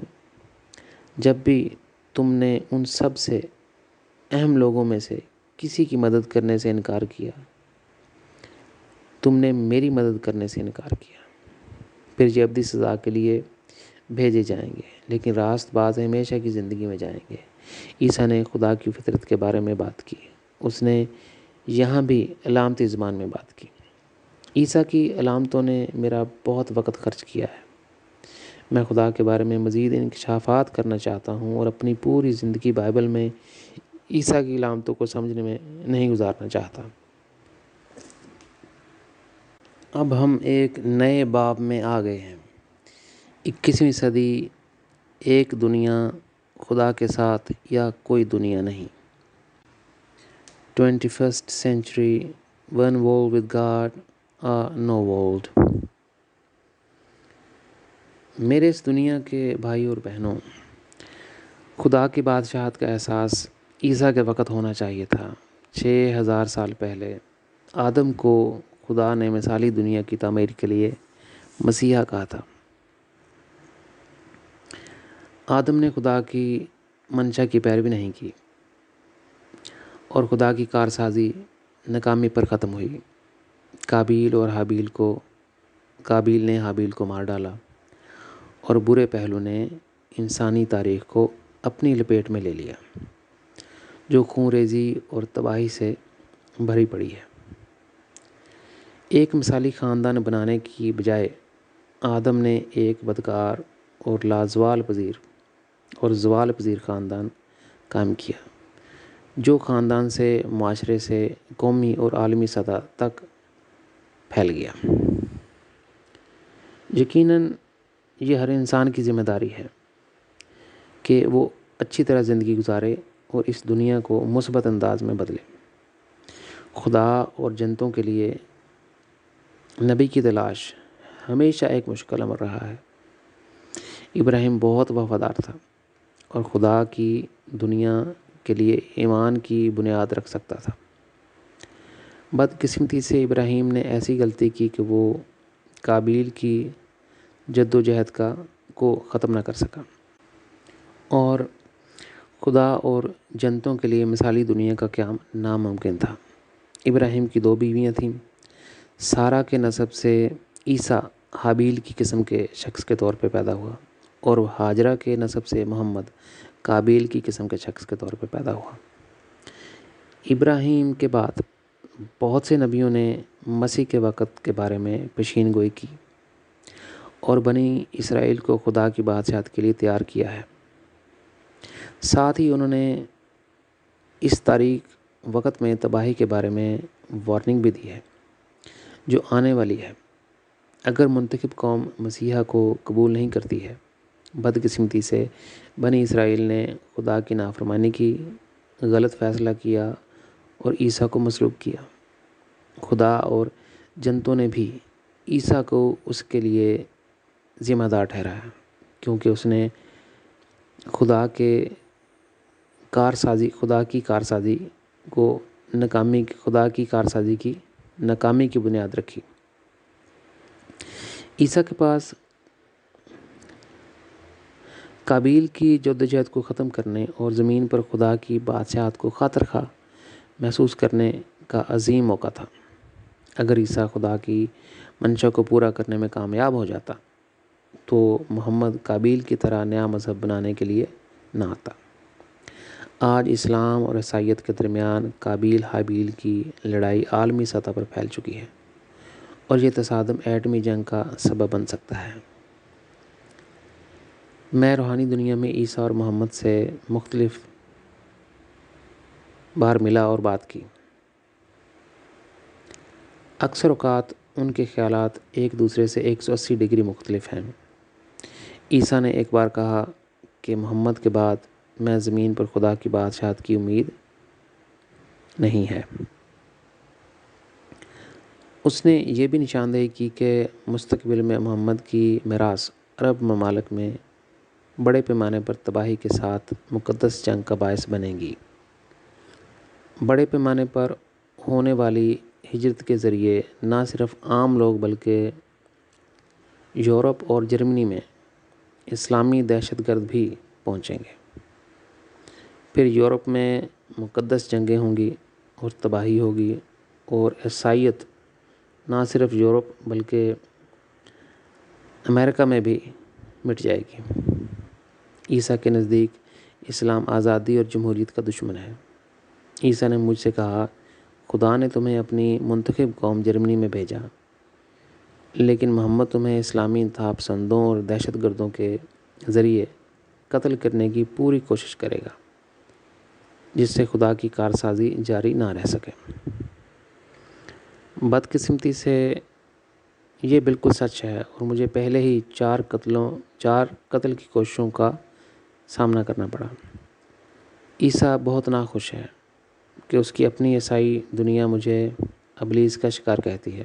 Speaker 1: جب بھی تم نے ان سب سے اہم لوگوں میں سے کسی کی مدد کرنے سے انکار کیا، تم نے میری مدد کرنے سے انکار کیا۔ پھر یہ ابدی سزا کے لیے بھیجے جائیں گے لیکن راست باز ہمیشہ کی زندگی میں جائیں گے۔ عیسیٰ نے خدا کی فطرت کے بارے میں بات کی، اس نے یہاں بھی علامتی زبان میں بات کی۔ عیسیٰ کی علامتوں نے میرا بہت وقت خرچ کیا ہے، میں خدا کے بارے میں مزید انکشافات کرنا چاہتا ہوں اور اپنی پوری زندگی بائبل میں عیسیٰ کی علامتوں کو سمجھنے میں نہیں گزارنا چاہتا۔ اب ہم ایک نئے باب میں آ گئے ہیں، 21ویں صدی، ایک دنیا خدا کے ساتھ یا کوئی دنیا نہیں۔ 21st century, one world with God or no world۔ میرے اس دنیا کے بھائی اور بہنوں، خدا کی بادشاہت کا احساس عیسیٰ کے وقت ہونا چاہیے تھا۔ 6000 سال پہلے آدم کو خدا نے مثالی دنیا کی تعمیر کے لیے مسیحا کہا تھا۔ آدم نے خدا کی منشا کی پیروی نہیں کی اور خدا کی کارسازی ناکامی پر ختم ہوئی۔ قابیل نے حابیل کو مار ڈالا اور برے پہلو نے انسانی تاریخ کو اپنی لپیٹ میں لے لیا، جو خون ریزی اور تباہی سے بھری پڑی ہے۔ ایک مثالی خاندان بنانے کی بجائے آدم نے ایک بدکار اور زوال پذیر خاندان قائم کیا، جو خاندان سے معاشرے سے قومی اور عالمی سطح تک پھیل گیا۔ یقیناً یہ ہر انسان کی ذمہ داری ہے کہ وہ اچھی طرح زندگی گزارے اور اس دنیا کو مثبت انداز میں بدلے۔ خدا اور جنتوں کے لیے نبی کی تلاش ہمیشہ ایک مشکل امر رہا ہے۔ ابراہیم بہت وفادار تھا اور خدا کی دنیا کے لیے ایمان کی بنیاد رکھ سکتا تھا۔ بدقسمتی سے ابراہیم نے ایسی غلطی کی کہ وہ قابیل کی جد و جہد کو ختم نہ کر سکا، اور خدا اور جنتوں کے لیے مثالی دنیا کا قیام ناممکن تھا۔ ابراہیم کی 2 بیویاں تھیں۔ سارہ کے نسب سے عیسیٰ حابیل کی قسم کے شخص کے طور پہ پیدا ہوا، اور ہاجرہ کے نسب سے محمد قابیل کی قسم کے شخص کے طور پہ پیدا ہوا۔ ابراہیم کے بعد بہت سے نبیوں نے مسیح کے وقت کے بارے میں پیشین گوئی کی اور بنی اسرائیل کو خدا کی بادشاہت کے لیے تیار کیا ہے۔ ساتھ ہی انہوں نے اس تاریک وقت میں تباہی کے بارے میں وارننگ بھی دی ہے جو آنے والی ہے اگر منتخب قوم مسیحا کو قبول نہیں کرتی ہے۔ بدقسمتی سے بنی اسرائیل نے خدا کی نافرمانی کی، غلط فیصلہ کیا اور عیسیٰ کو مصلوب کیا۔ خدا اور جنتوں نے بھی عیسیٰ کو اس کے لیے ذمہ دار ٹھہرایا، کیونکہ اس نے خدا کی کارسازی کی ناکامی کی بنیاد رکھی۔ عیسیٰ کے پاس قابیل کی جدوجہد کو ختم کرنے اور زمین پر خدا کی بادشاہت کو خاطر خواہ محسوس کرنے کا عظیم موقع تھا۔ اگر عیسیٰ خدا کی منشا کو پورا کرنے میں کامیاب ہو جاتا تو محمد قابیل کی طرح نیا مذہب بنانے کے لیے نہ آتا۔ آج اسلام اور عیسائیت کے درمیان قابیل حابیل کی لڑائی عالمی سطح پر پھیل چکی ہے اور یہ تصادم ایٹمی جنگ کا سبب بن سکتا ہے۔ میں روحانی دنیا میں عیسیٰ اور محمد سے مختلف بار ملا اور بات کی۔ اکثر اوقات ان کے خیالات ایک دوسرے سے 180 ڈگری مختلف ہیں۔ عیسیٰ نے ایک بار کہا کہ محمد کے بعد میں زمین پر خدا کی بادشاہت کی امید نہیں ہے۔ اس نے یہ بھی نشاندہی کی کہ مستقبل میں محمد کی میراث عرب ممالک میں بڑے پیمانے پر تباہی کے ساتھ مقدس جنگ کا باعث بنے گی۔ بڑے پیمانے پر ہونے والی ہجرت کے ذریعے نہ صرف عام لوگ بلکہ یورپ اور جرمنی میں اسلامی دہشت گرد بھی پہنچیں گے۔ پھر یورپ میں مقدس جنگیں ہوں گی اور تباہی ہوگی اور عیسائیت نہ صرف یورپ بلکہ امریکہ میں بھی مٹ جائے گی۔ عیسیٰ کے نزدیک اسلام آزادی اور جمہوریت کا دشمن ہے۔ عیسیٰ نے مجھ سے کہا، خدا نے تمہیں اپنی منتخب قوم جرمنی میں بھیجا، لیکن محمد تمہیں اسلامی انتہا پسندوں اور دہشت گردوں کے ذریعے قتل کرنے کی پوری کوشش کرے گا، جس سے خدا کی کارسازی جاری نہ رہ سکے۔ بدقسمتی سے یہ بالکل سچ ہے اور مجھے پہلے ہی 4 قتل کی کوششوں کا سامنا کرنا پڑا۔ عیسیٰ بہت ناخوش ہے کہ اس کی اپنی عیسائی دنیا مجھے ابلیس کا شکار کہتی ہے۔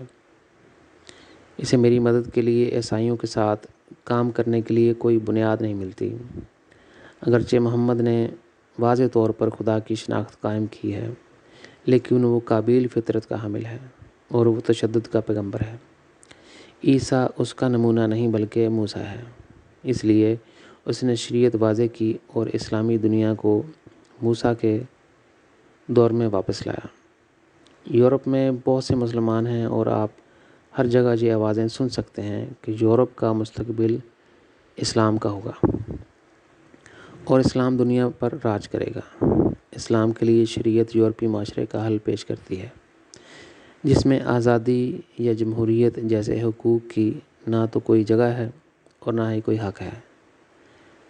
Speaker 1: اسے میری مدد کے لیے عیسائیوں کے ساتھ کام کرنے کے لیے کوئی بنیاد نہیں ملتی۔ اگرچہ محمد نے واضح طور پر خدا کی شناخت قائم کی ہے، لیکن وہ قابیل فطرت کا حامل ہے اور وہ تشدد کا پیغمبر ہے۔ عیسیٰ اس کا نمونہ نہیں بلکہ موسیٰ ہے۔ اس لیے اس نے شریعت واضح کی اور اسلامی دنیا کو موسیٰ کے دور میں واپس لایا۔ یورپ میں بہت سے مسلمان ہیں اور آپ ہر جگہ یہ آوازیں سن سکتے ہیں کہ یورپ کا مستقبل اسلام کا ہوگا اور اسلام دنیا پر راج کرے گا۔ اسلام کے لیے شریعت یورپی معاشرے کا حل پیش کرتی ہے، جس میں آزادی یا جمہوریت جیسے حقوق کی نہ تو کوئی جگہ ہے اور نہ ہی کوئی حق ہے۔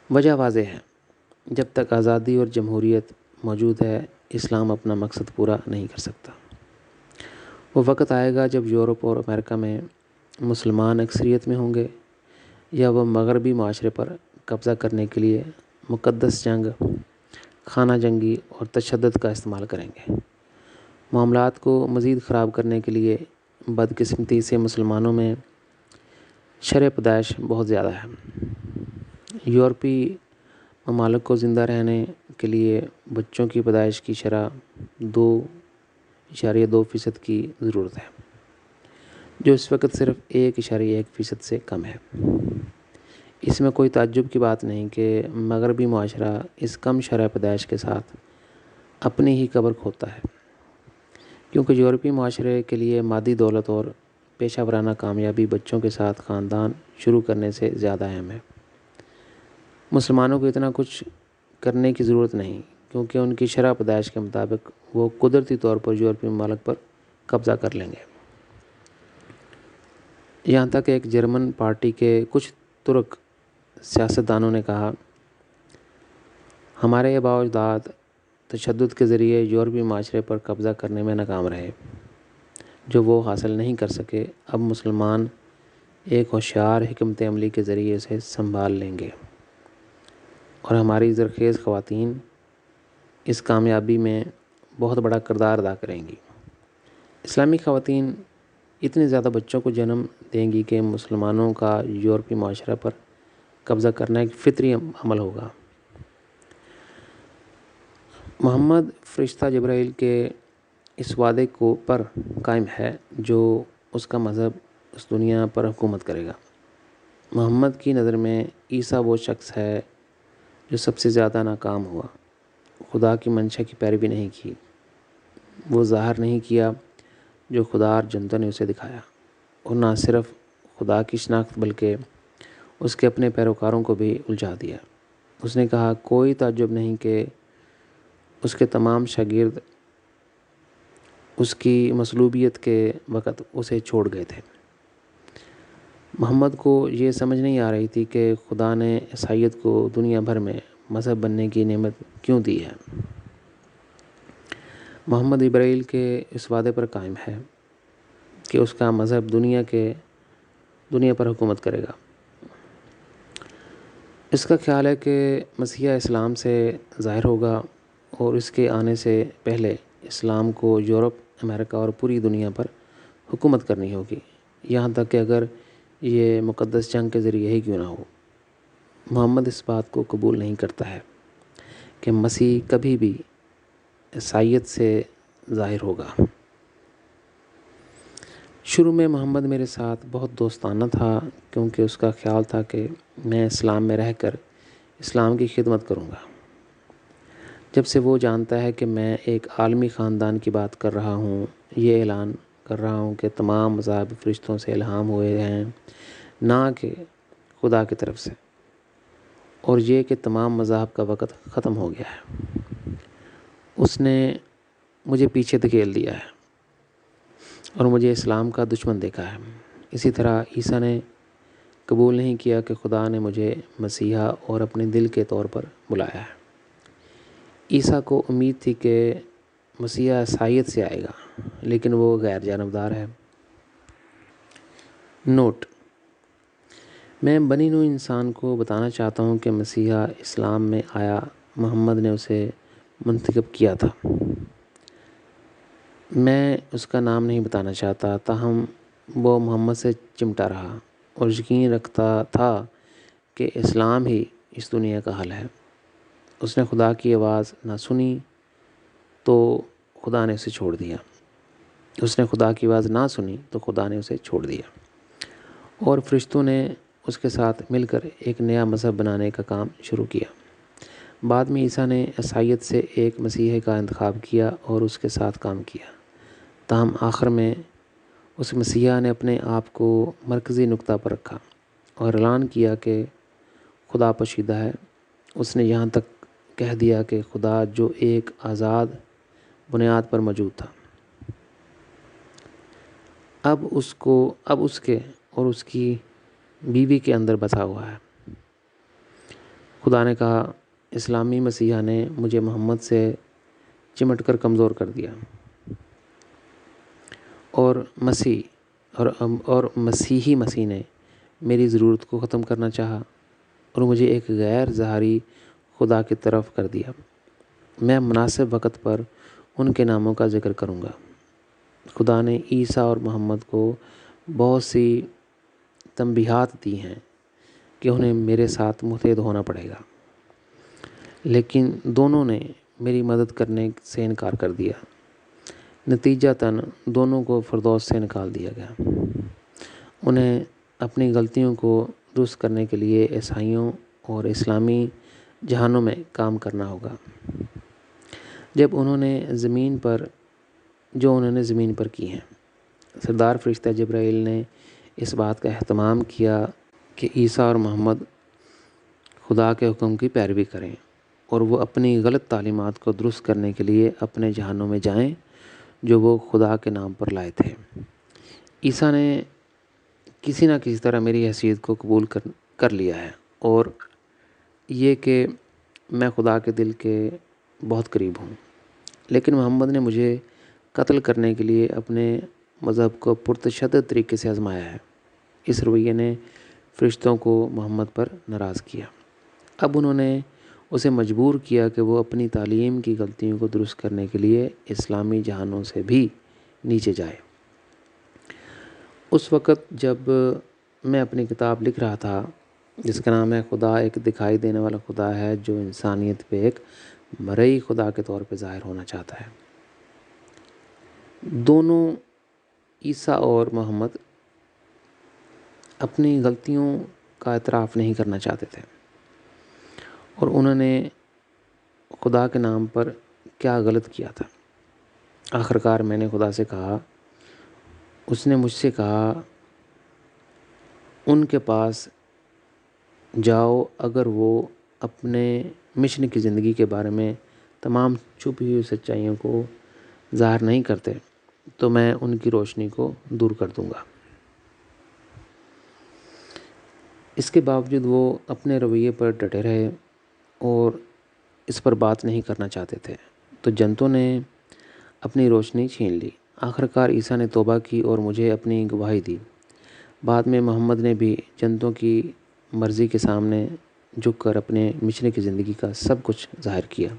Speaker 1: وجہ واضح ہے، جب تک آزادی اور جمہوریت موجود ہے، اسلام اپنا مقصد پورا نہیں کر سکتا۔ وہ وقت آئے گا جب یورپ اور امریکہ میں مسلمان اکثریت میں ہوں گے یا وہ مغربی معاشرے پر قبضہ کرنے کے لیے مقدس جنگ، خانہ جنگی اور تشدد کا استعمال کریں گے۔ معاملات کو مزید خراب کرنے کے لیے بدقسمتی سے مسلمانوں میں شرح پیدائش بہت زیادہ ہے۔ یورپی ممالک کو زندہ رہنے کے لیے بچوں کی پیدائش کی شرح 2.2% کی ضرورت ہے، جو اس وقت صرف 1.1% سے کم ہے۔ اس میں کوئی تعجب کی بات نہیں کہ مغربی معاشرہ اس کم شرح پیدائش کے ساتھ اپنی ہی قبر کھودتا ہے، کیونکہ یورپی معاشرے کے لیے مادی دولت اور پیشہ ورانہ کامیابی بچوں کے ساتھ خاندان شروع کرنے سے زیادہ اہم ہے۔ مسلمانوں کو اتنا کچھ کرنے کی ضرورت نہیں، کیونکہ ان کی شرح پیدائش کے مطابق وہ قدرتی طور پر یورپی ممالک پر قبضہ کر لیں گے۔ یہاں تک کہ ایک جرمن پارٹی کے کچھ ترک سیاستدانوں نے کہا، ہمارے آباء و اجداد تشدد کے ذریعے یورپی معاشرے پر قبضہ کرنے میں ناکام رہے، جو وہ حاصل نہیں کر سکے۔ اب مسلمان ایک ہوشیار حکمت عملی کے ذریعے اسے سنبھال لیں گے اور ہماری زرخیز خواتین اس کامیابی میں بہت بڑا کردار ادا کریں گی۔ اسلامی خواتین اتنے زیادہ بچوں کو جنم دیں گی کہ مسلمانوں کا یورپی معاشرہ پر قبضہ کرنا ایک فطری عمل ہوگا۔ محمد فرشتہ جبرائیل کے اس وعدے پر قائم ہے جو اس کا مذہب اس دنیا پر حکومت کرے گا۔ محمد کی نظر میں عیسیٰ وہ شخص ہے جو سب سے زیادہ ناکام ہوا۔ خدا کی منشا کی پیروی نہیں کی، وہ ظاہر نہیں کیا جو خدا اور جنتوں نے اسے دکھایا، اور نہ صرف خدا کی شناخت بلکہ اس کے اپنے پیروکاروں کو بھی الجھا دیا۔ اس نے کہا، کوئی تعجب نہیں کہ اس کے تمام شاگرد اس کی مصلوبیت کے وقت اسے چھوڑ گئے تھے۔ محمد کو یہ سمجھ نہیں آ رہی تھی کہ خدا نے عیسائیت کو دنیا بھر میں مذہب بننے کی نعمت کیوں دی ہے۔ محمد ابراہیل کے اس وعدے پر قائم ہے کہ اس کا مذہب دنیا پر حکومت کرے گا۔ اس کا خیال ہے کہ مسیحا اسلام سے ظاہر ہوگا اور اس کے آنے سے پہلے اسلام کو یورپ، امریکہ اور پوری دنیا پر حکومت کرنی ہوگی، یہاں تک کہ اگر یہ مقدس جنگ کے ذریعے ہی کیوں نہ ہو۔ محمد اس بات کو قبول نہیں کرتا ہے کہ مسیح کبھی بھی عیسائیت سے ظاہر ہوگا۔ شروع میں محمد میرے ساتھ بہت دوستانہ تھا، کیونکہ اس کا خیال تھا کہ میں اسلام میں رہ کر اسلام کی خدمت کروں گا۔ جب سے وہ جانتا ہے کہ میں ایک عالمی خاندان کی بات کر رہا ہوں، یہ اعلان کر رہا ہوں کہ تمام مذاہب فرشتوں سے الہام ہوئے ہیں، نہ کہ خدا کی طرف سے، اور یہ کہ تمام مذاہب کا وقت ختم ہو گیا ہے، اس نے مجھے پیچھے دھکیل دیا ہے اور مجھے اسلام کا دشمن دیکھا ہے۔ اسی طرح عیسیٰ نے قبول نہیں کیا کہ خدا نے مجھے مسیحا اور اپنے دل کے طور پر بلایا ہے۔ عیسیٰ کو امید تھی کہ مسیحا عیسائیت سے آئے گا، لیکن وہ غیر جانبدار ہے۔ نوٹ: میں بنی نوع انسان کو بتانا چاہتا ہوں کہ مسیحا اسلام میں آیا، محمد نے اسے منتخب کیا تھا۔ میں اس کا نام نہیں بتانا چاہتا، تاہم وہ محمد سے چمٹا رہا اور یقین رکھتا تھا کہ اسلام ہی اس دنیا کا حل ہے۔ اس نے خدا کی آواز نہ سنی تو خدا نے اسے چھوڑ دیا۔ اس نے خدا کی آواز نہ سنی تو خدا نے اسے چھوڑ دیا، اور فرشتوں نے اس کے ساتھ مل کر ایک نیا مذہب بنانے کا کام شروع کیا۔ بعد میں عیسیٰ نے عیسائیت سے ایک مسیحی کا انتخاب کیا اور اس کے ساتھ کام کیا، تاہم آخر میں اس مسیحا نے اپنے آپ کو مرکزی نقطہ پر رکھا اور اعلان کیا کہ خدا پوشیدہ ہے۔ اس نے یہاں تک کہہ دیا کہ خدا جو ایک آزاد بنیاد پر موجود تھا، اب اس کے اور اس کی بیوی کے اندر بسا ہوا ہے۔ خدا نے کہا، اسلامی مسیحا نے مجھے محمد سے چمٹ کر کمزور کر دیا، اور مسیحی مسیح نے میری ضرورت کو ختم کرنا چاہا اور مجھے ایک غیر ظاہری خدا کی طرف کر دیا۔ میں مناسب وقت پر ان کے ناموں کا ذکر کروں گا۔ خدا نے عیسیٰ اور محمد کو بہت سی تنبیہات دی ہیں کہ انہیں میرے ساتھ متحد ہونا پڑے گا، لیکن دونوں نے میری مدد کرنے سے انکار کر دیا۔ نتیجتاً دونوں کو فردوس سے نکال دیا گیا۔ انہیں اپنی غلطیوں کو درست کرنے کے لیے عیسائیوں اور اسلامی جہانوں میں کام کرنا ہوگا۔ جو انہوں نے زمین پر کی ہیں۔ سردار فرشتہ جبرائیل نے اس بات کا اہتمام کیا کہ عیسیٰ اور محمد خدا کے حکم کی پیروی کریں اور وہ اپنی غلط تعلیمات کو درست کرنے کے لیے اپنے جہانوں میں جائیں جو وہ خدا کے نام پر لائے تھے۔ عیسیٰ نے کسی نہ کسی طرح میری حیثیت کو قبول کر لیا ہے، اور یہ کہ میں خدا کے دل کے بہت قریب ہوں، لیکن محمد نے مجھے قتل کرنے کے لیے اپنے مذہب کو پرتشدد طریقے سے آزمایا ہے۔ اس رویے نے فرشتوں کو محمد پر ناراض کیا۔ اب انہوں نے اسے مجبور کیا کہ وہ اپنی تعلیم کی غلطیوں کو درست کرنے کے لیے اسلامی جہانوں سے بھی نیچے جائے۔ اس وقت جب میں اپنی کتاب لکھ رہا تھا جس کا نام ہے خدا ایک دکھائی دینے والا خدا ہے جو انسانیت پہ ایک مرئی خدا کے طور پہ ظاہر ہونا چاہتا ہے، دونوں عیسیٰ اور محمد اپنی غلطیوں کا اعتراف نہیں کرنا چاہتے تھے، اور انہوں نے خدا کے نام پر کیا غلط کیا تھا۔ آخرکار میں نے خدا سے کہا، اس نے مجھ سے کہا ان کے پاس جاؤ، اگر وہ اپنے مشن کی زندگی کے بارے میں تمام چھپی ہوئی سچائیوں کو ظاہر نہیں کرتے تو میں ان کی روشنی کو دور کر دوں گا۔ اس کے باوجود وہ اپنے رویے پر ڈٹے رہے اور اس پر بات نہیں کرنا چاہتے تھے، تو جنتوں نے اپنی روشنی چھین لی۔ آخرکار عیسیٰ نے توبہ کی اور مجھے اپنی گواہی دی۔ بعد میں محمد نے بھی جنتوں کی مرضی کے سامنے جھک کر اپنے مشن کی زندگی کا سب کچھ ظاہر کیا۔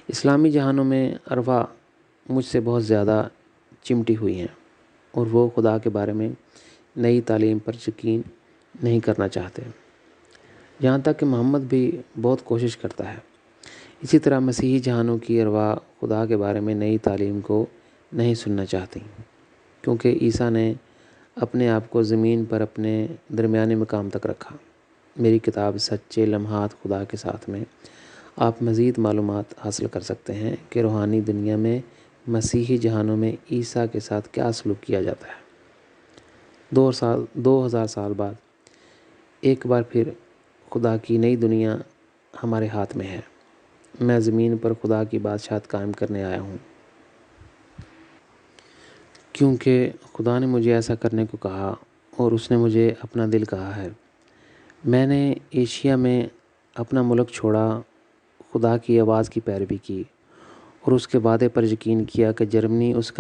Speaker 1: اسلامی جہانوں میں ارواح مجھ سے بہت زیادہ چمٹی ہوئی ہیں، اور وہ خدا کے بارے میں نئی تعلیم پر یقین نہیں کرنا چاہتے، یہاں تک کہ محمد بھی بہت کوشش کرتا ہے۔ اسی طرح مسیحی جہانوں کی ارواح خدا کے بارے میں نئی تعلیم کو نہیں سننا چاہتی، کیونکہ عیسیٰ نے اپنے آپ کو زمین پر اپنے درمیانے مقام تک رکھا۔ میری کتاب سچے لمحات خدا کے ساتھ میں آپ مزید معلومات حاصل کر سکتے ہیں کہ روحانی دنیا میں مسیحی جہانوں میں عیسیٰ کے ساتھ کیا سلوک کیا جاتا ہے۔ 2000 سال بعد ایک بار پھر خدا کی نئی دنیا ہمارے ہاتھ میں ہے۔ میں زمین پر خدا کی بادشاہت قائم کرنے آیا ہوں، کیونکہ خدا نے مجھے ایسا کرنے کو کہا اور اس نے مجھے اپنا دل کہا ہے۔ میں نے ایشیا میں اپنا ملک چھوڑا، خدا کی آواز کی پیروی کی اور اس کے وعدے پر یقین کیا کہ جرمنی اس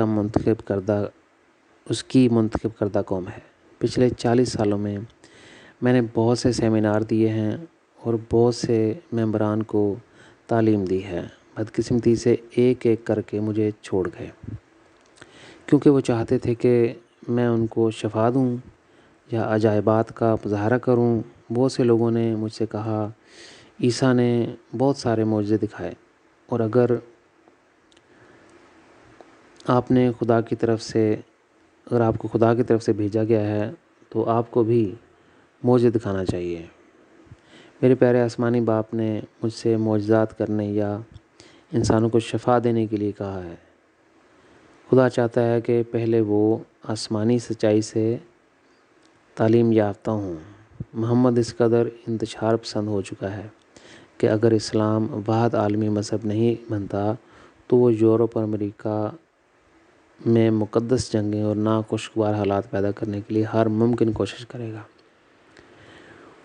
Speaker 1: کی منتخب کردہ قوم ہے۔ پچھلے 40 سالوں میں میں نے بہت سے سیمینار دیے ہیں اور بہت سے ممبران کو تعلیم دی ہے۔ بدقسمتی سے ایک ایک کر کے مجھے چھوڑ گئے، کیونکہ وہ چاہتے تھے کہ میں ان کو شفا دوں یا عجائبات کا مظاہرہ کروں۔ بہت سے لوگوں نے مجھ سے کہا، عیسیٰ نے بہت سارے معجزے دکھائے، اور اگر آپ کو خدا کی طرف سے بھیجا گیا ہے تو آپ کو بھی معجزے دکھانا چاہیے۔ میرے پیارے آسمانی باپ نے مجھ سے معجزات کرنے یا انسانوں کو شفا دینے کے لیے کہا ہے۔ خدا چاہتا ہے کہ پہلے وہ آسمانی سچائی سے تعلیم یافتہ ہوں۔ محمد اس قدر انتشار پسند ہو چکا ہے کہ اگر اسلام واحد عالمی مذہب نہیں بنتا تو وہ یورپ اور امریکہ میں مقدس جنگیں اور ناخوشگوار حالات پیدا کرنے کے لیے ہر ممکن کوشش کرے گا۔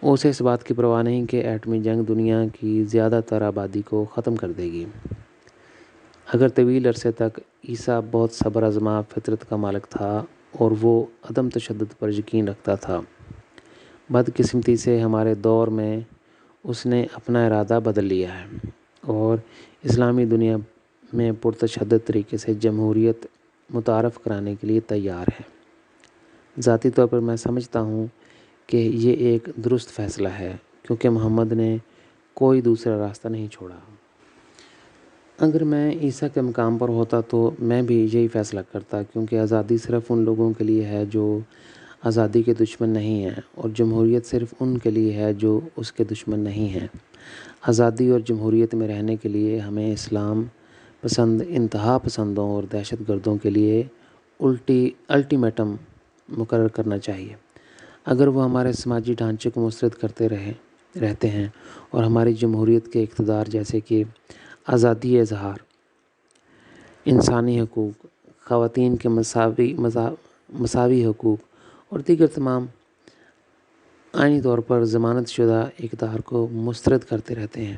Speaker 1: اسے اس بات کی پرواہ نہیں کہ ایٹمی جنگ دنیا کی زیادہ تر آبادی کو ختم کر دے گی۔ اگر طویل عرصے تک عیسیٰ بہت صبر آزما فطرت کا مالک تھا اور وہ عدم تشدد پر یقین رکھتا تھا، بدقسمتی سے ہمارے دور میں اس نے اپنا ارادہ بدل لیا ہے اور اسلامی دنیا میں پرتشدد طریقے سے جمہوریت متعارف کرانے کے لیے تیار ہے۔ ذاتی طور پر میں سمجھتا ہوں کہ یہ ایک درست فیصلہ ہے، کیونکہ محمد نے کوئی دوسرا راستہ نہیں چھوڑا۔ اگر میں عیسیٰ کے مقام پر ہوتا تو میں بھی یہی فیصلہ کرتا، کیونکہ آزادی صرف ان لوگوں کے لیے ہے جو آزادی کے دشمن نہیں ہیں، اور جمہوریت صرف ان کے لیے ہے جو اس کے دشمن نہیں ہیں۔ آزادی اور جمہوریت میں رہنے کے لیے ہمیں اسلام پسند انتہا پسندوں اور دہشت گردوں کے لیے الٹیمیٹم مقرر کرنا چاہیے۔ اگر وہ ہمارے سماجی ڈھانچے کو مسترد کرتے رہتے ہیں اور ہماری جمہوریت کے اقتدار جیسے کہ آزادی اظہار، انسانی حقوق، خواتین کے مساوی حقوق اور دیگر تمام آئینی طور پر ضمانت شدہ اقدار کو مسترد کرتے رہتے ہیں،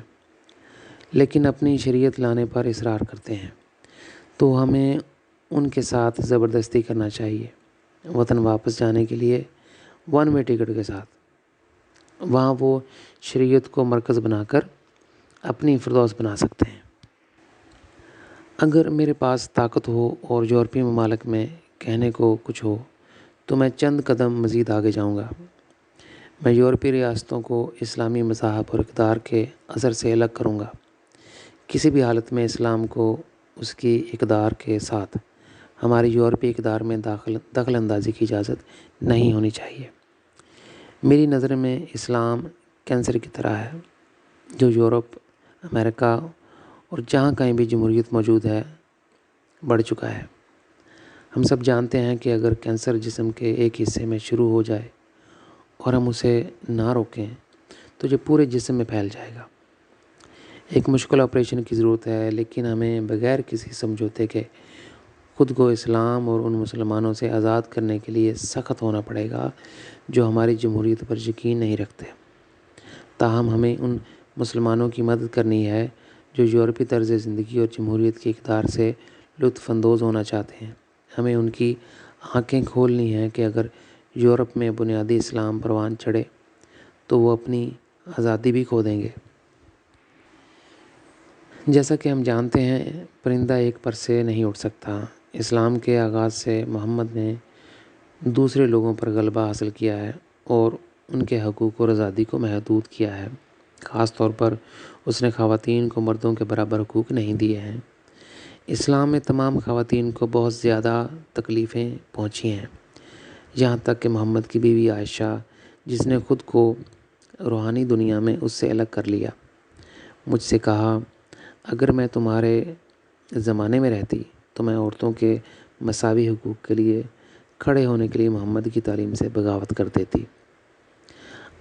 Speaker 1: لیکن اپنی شریعت لانے پر اصرار کرتے ہیں، تو ہمیں ان کے ساتھ زبردستی کرنا چاہیے، وطن واپس جانے کے لیے 1 وے ٹکٹ کے ساتھ۔ وہاں وہ شریعت کو مرکز بنا کر اپنی فردوس بنا سکتے ہیں۔ اگر میرے پاس طاقت ہو اور یورپی ممالک میں کہنے کو کچھ ہو تو میں چند قدم مزید آگے جاؤں گا۔ میں یورپی ریاستوں کو اسلامی مذاہب اور اقدار کے اثر سے الگ کروں گا۔ کسی بھی حالت میں اسلام کو اس کی اقدار کے ساتھ ہماری یورپی اقدار میں دخل اندازی کی اجازت نہیں ہونی چاہیے۔ میری نظر میں اسلام کینسر کی طرح ہے جو یورپ، امریکہ اور جہاں کہیں بھی جمہوریت موجود ہے بڑھ چکا ہے۔ ہم سب جانتے ہیں کہ اگر کینسر جسم کے ایک حصے میں شروع ہو جائے اور ہم اسے نہ روکیں تو یہ پورے جسم میں پھیل جائے گا۔ ایک مشکل آپریشن کی ضرورت ہے، لیکن ہمیں بغیر کسی سمجھوتے کے خود کو اسلام اور ان مسلمانوں سے آزاد کرنے کے لیے سخت ہونا پڑے گا جو ہماری جمہوریت پر یقین نہیں رکھتے۔ تاہم ہمیں ان مسلمانوں کی مدد کرنی ہے جو یورپی طرز زندگی اور جمہوریت کے اقدار سے لطف اندوز ہونا چاہتے ہیں۔ ہمیں ان کی آنکھیں کھولنی ہیں کہ اگر یورپ میں بنیادی اسلام پروان چڑھے تو وہ اپنی آزادی بھی کھو دیں گے۔ جیسا کہ ہم جانتے ہیں پرندہ ایک پر سے نہیں اڑ سکتا۔ اسلام کے آغاز سے محمد نے دوسرے لوگوں پر غلبہ حاصل کیا ہے اور ان کے حقوق اور آزادی کو محدود کیا ہے۔ خاص طور پر اس نے خواتین کو مردوں کے برابر حقوق نہیں دیے ہیں۔ اسلام میں تمام خواتین کو بہت زیادہ تکلیفیں پہنچی ہیں، یہاں تک کہ محمد کی بیوی عائشہ جس نے خود کو روحانی دنیا میں اس سے الگ کر لیا، مجھ سے کہا اگر میں تمہارے زمانے میں رہتی تو میں عورتوں کے مساوی حقوق کے لیے کھڑے ہونے کے لیے محمد کی تعلیم سے بغاوت کر دیتی۔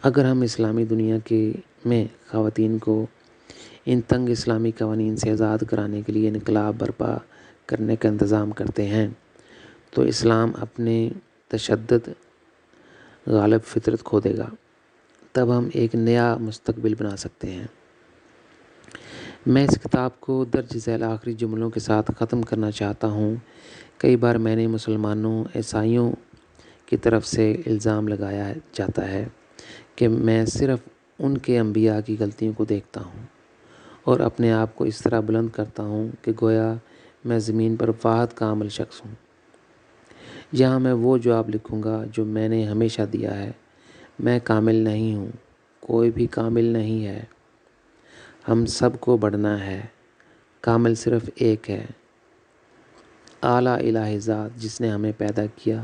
Speaker 1: اگر ہم اسلامی دنیا میں خواتین کو ان تنگ اسلامی قوانین سے آزاد کرانے کے لیے انقلاب برپا کرنے کا انتظام کرتے ہیں تو اسلام اپنے تشدد غالب فطرت کھو دے گا۔ تب ہم ایک نیا مستقبل بنا سکتے ہیں۔ میں اس کتاب کو درج ذیل آخری جملوں کے ساتھ ختم کرنا چاہتا ہوں۔ کئی بار میں نے مسلمانوں، عیسائیوں کی طرف سے الزام لگایا جاتا ہے کہ میں صرف ان کے انبیاء کی غلطیوں کو دیکھتا ہوں اور اپنے آپ کو اس طرح بلند کرتا ہوں کہ گویا میں زمین پر واحد کامل شخص ہوں۔ یہاں میں وہ جواب لکھوں گا جو میں نے ہمیشہ دیا ہے، میں کامل نہیں ہوں، کوئی بھی کامل نہیں ہے، ہم سب کو بڑھنا ہے، کامل صرف ایک ہے، اعلیٰ الہی ذات جس نے ہمیں پیدا کیا،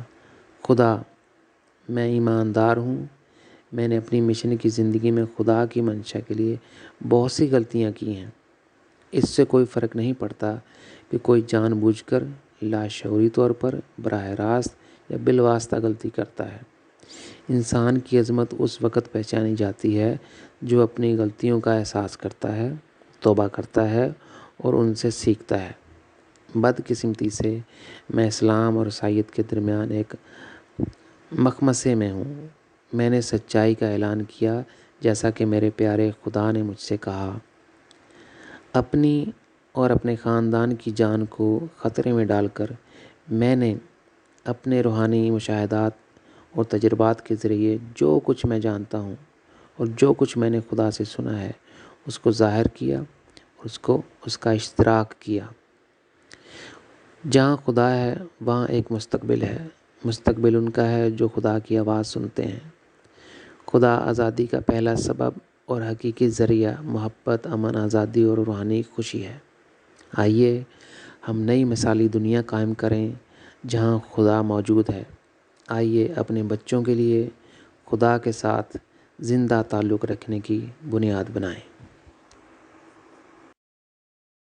Speaker 1: خدا۔ میں ایماندار ہوں، میں نے اپنی مشن کی زندگی میں خدا کی منشا کے لیے بہت سی غلطیاں کی ہیں۔ اس سے کوئی فرق نہیں پڑتا کہ کوئی جان بوجھ کر، لاشعوری طور پر، براہ راست یا بالواسطہ غلطی کرتا ہے۔ انسان کی عظمت اس وقت پہچانی جاتی ہے جو اپنی غلطیوں کا احساس کرتا ہے، توبہ کرتا ہے اور ان سے سیکھتا ہے۔ بدقسمتی سے میں اسلام اور عیسائیت کے درمیان ایک مخمصے میں ہوں۔ میں نے سچائی کا اعلان کیا جیسا کہ میرے پیارے خدا نے مجھ سے کہا۔ اپنی اور اپنے خاندان کی جان کو خطرے میں ڈال کر میں نے اپنے روحانی مشاہدات اور تجربات کے ذریعے جو کچھ میں جانتا ہوں اور جو کچھ میں نے خدا سے سنا ہے اس کو ظاہر کیا اور اس کا اشتراک کیا۔ جہاں خدا ہے وہاں ایک مستقبل ہے۔ مستقبل ان کا ہے جو خدا کی آواز سنتے ہیں۔ خدا آزادی کا پہلا سبب اور حقیقی ذریعہ محبت، امن، آزادی اور روحانی خوشی ہے۔ آئیے ہم نئی مثالی دنیا قائم کریں جہاں خدا موجود ہے۔ آئیے اپنے بچوں کے لیے خدا کے ساتھ زندہ تعلق رکھنے کی بنیاد بنائیں۔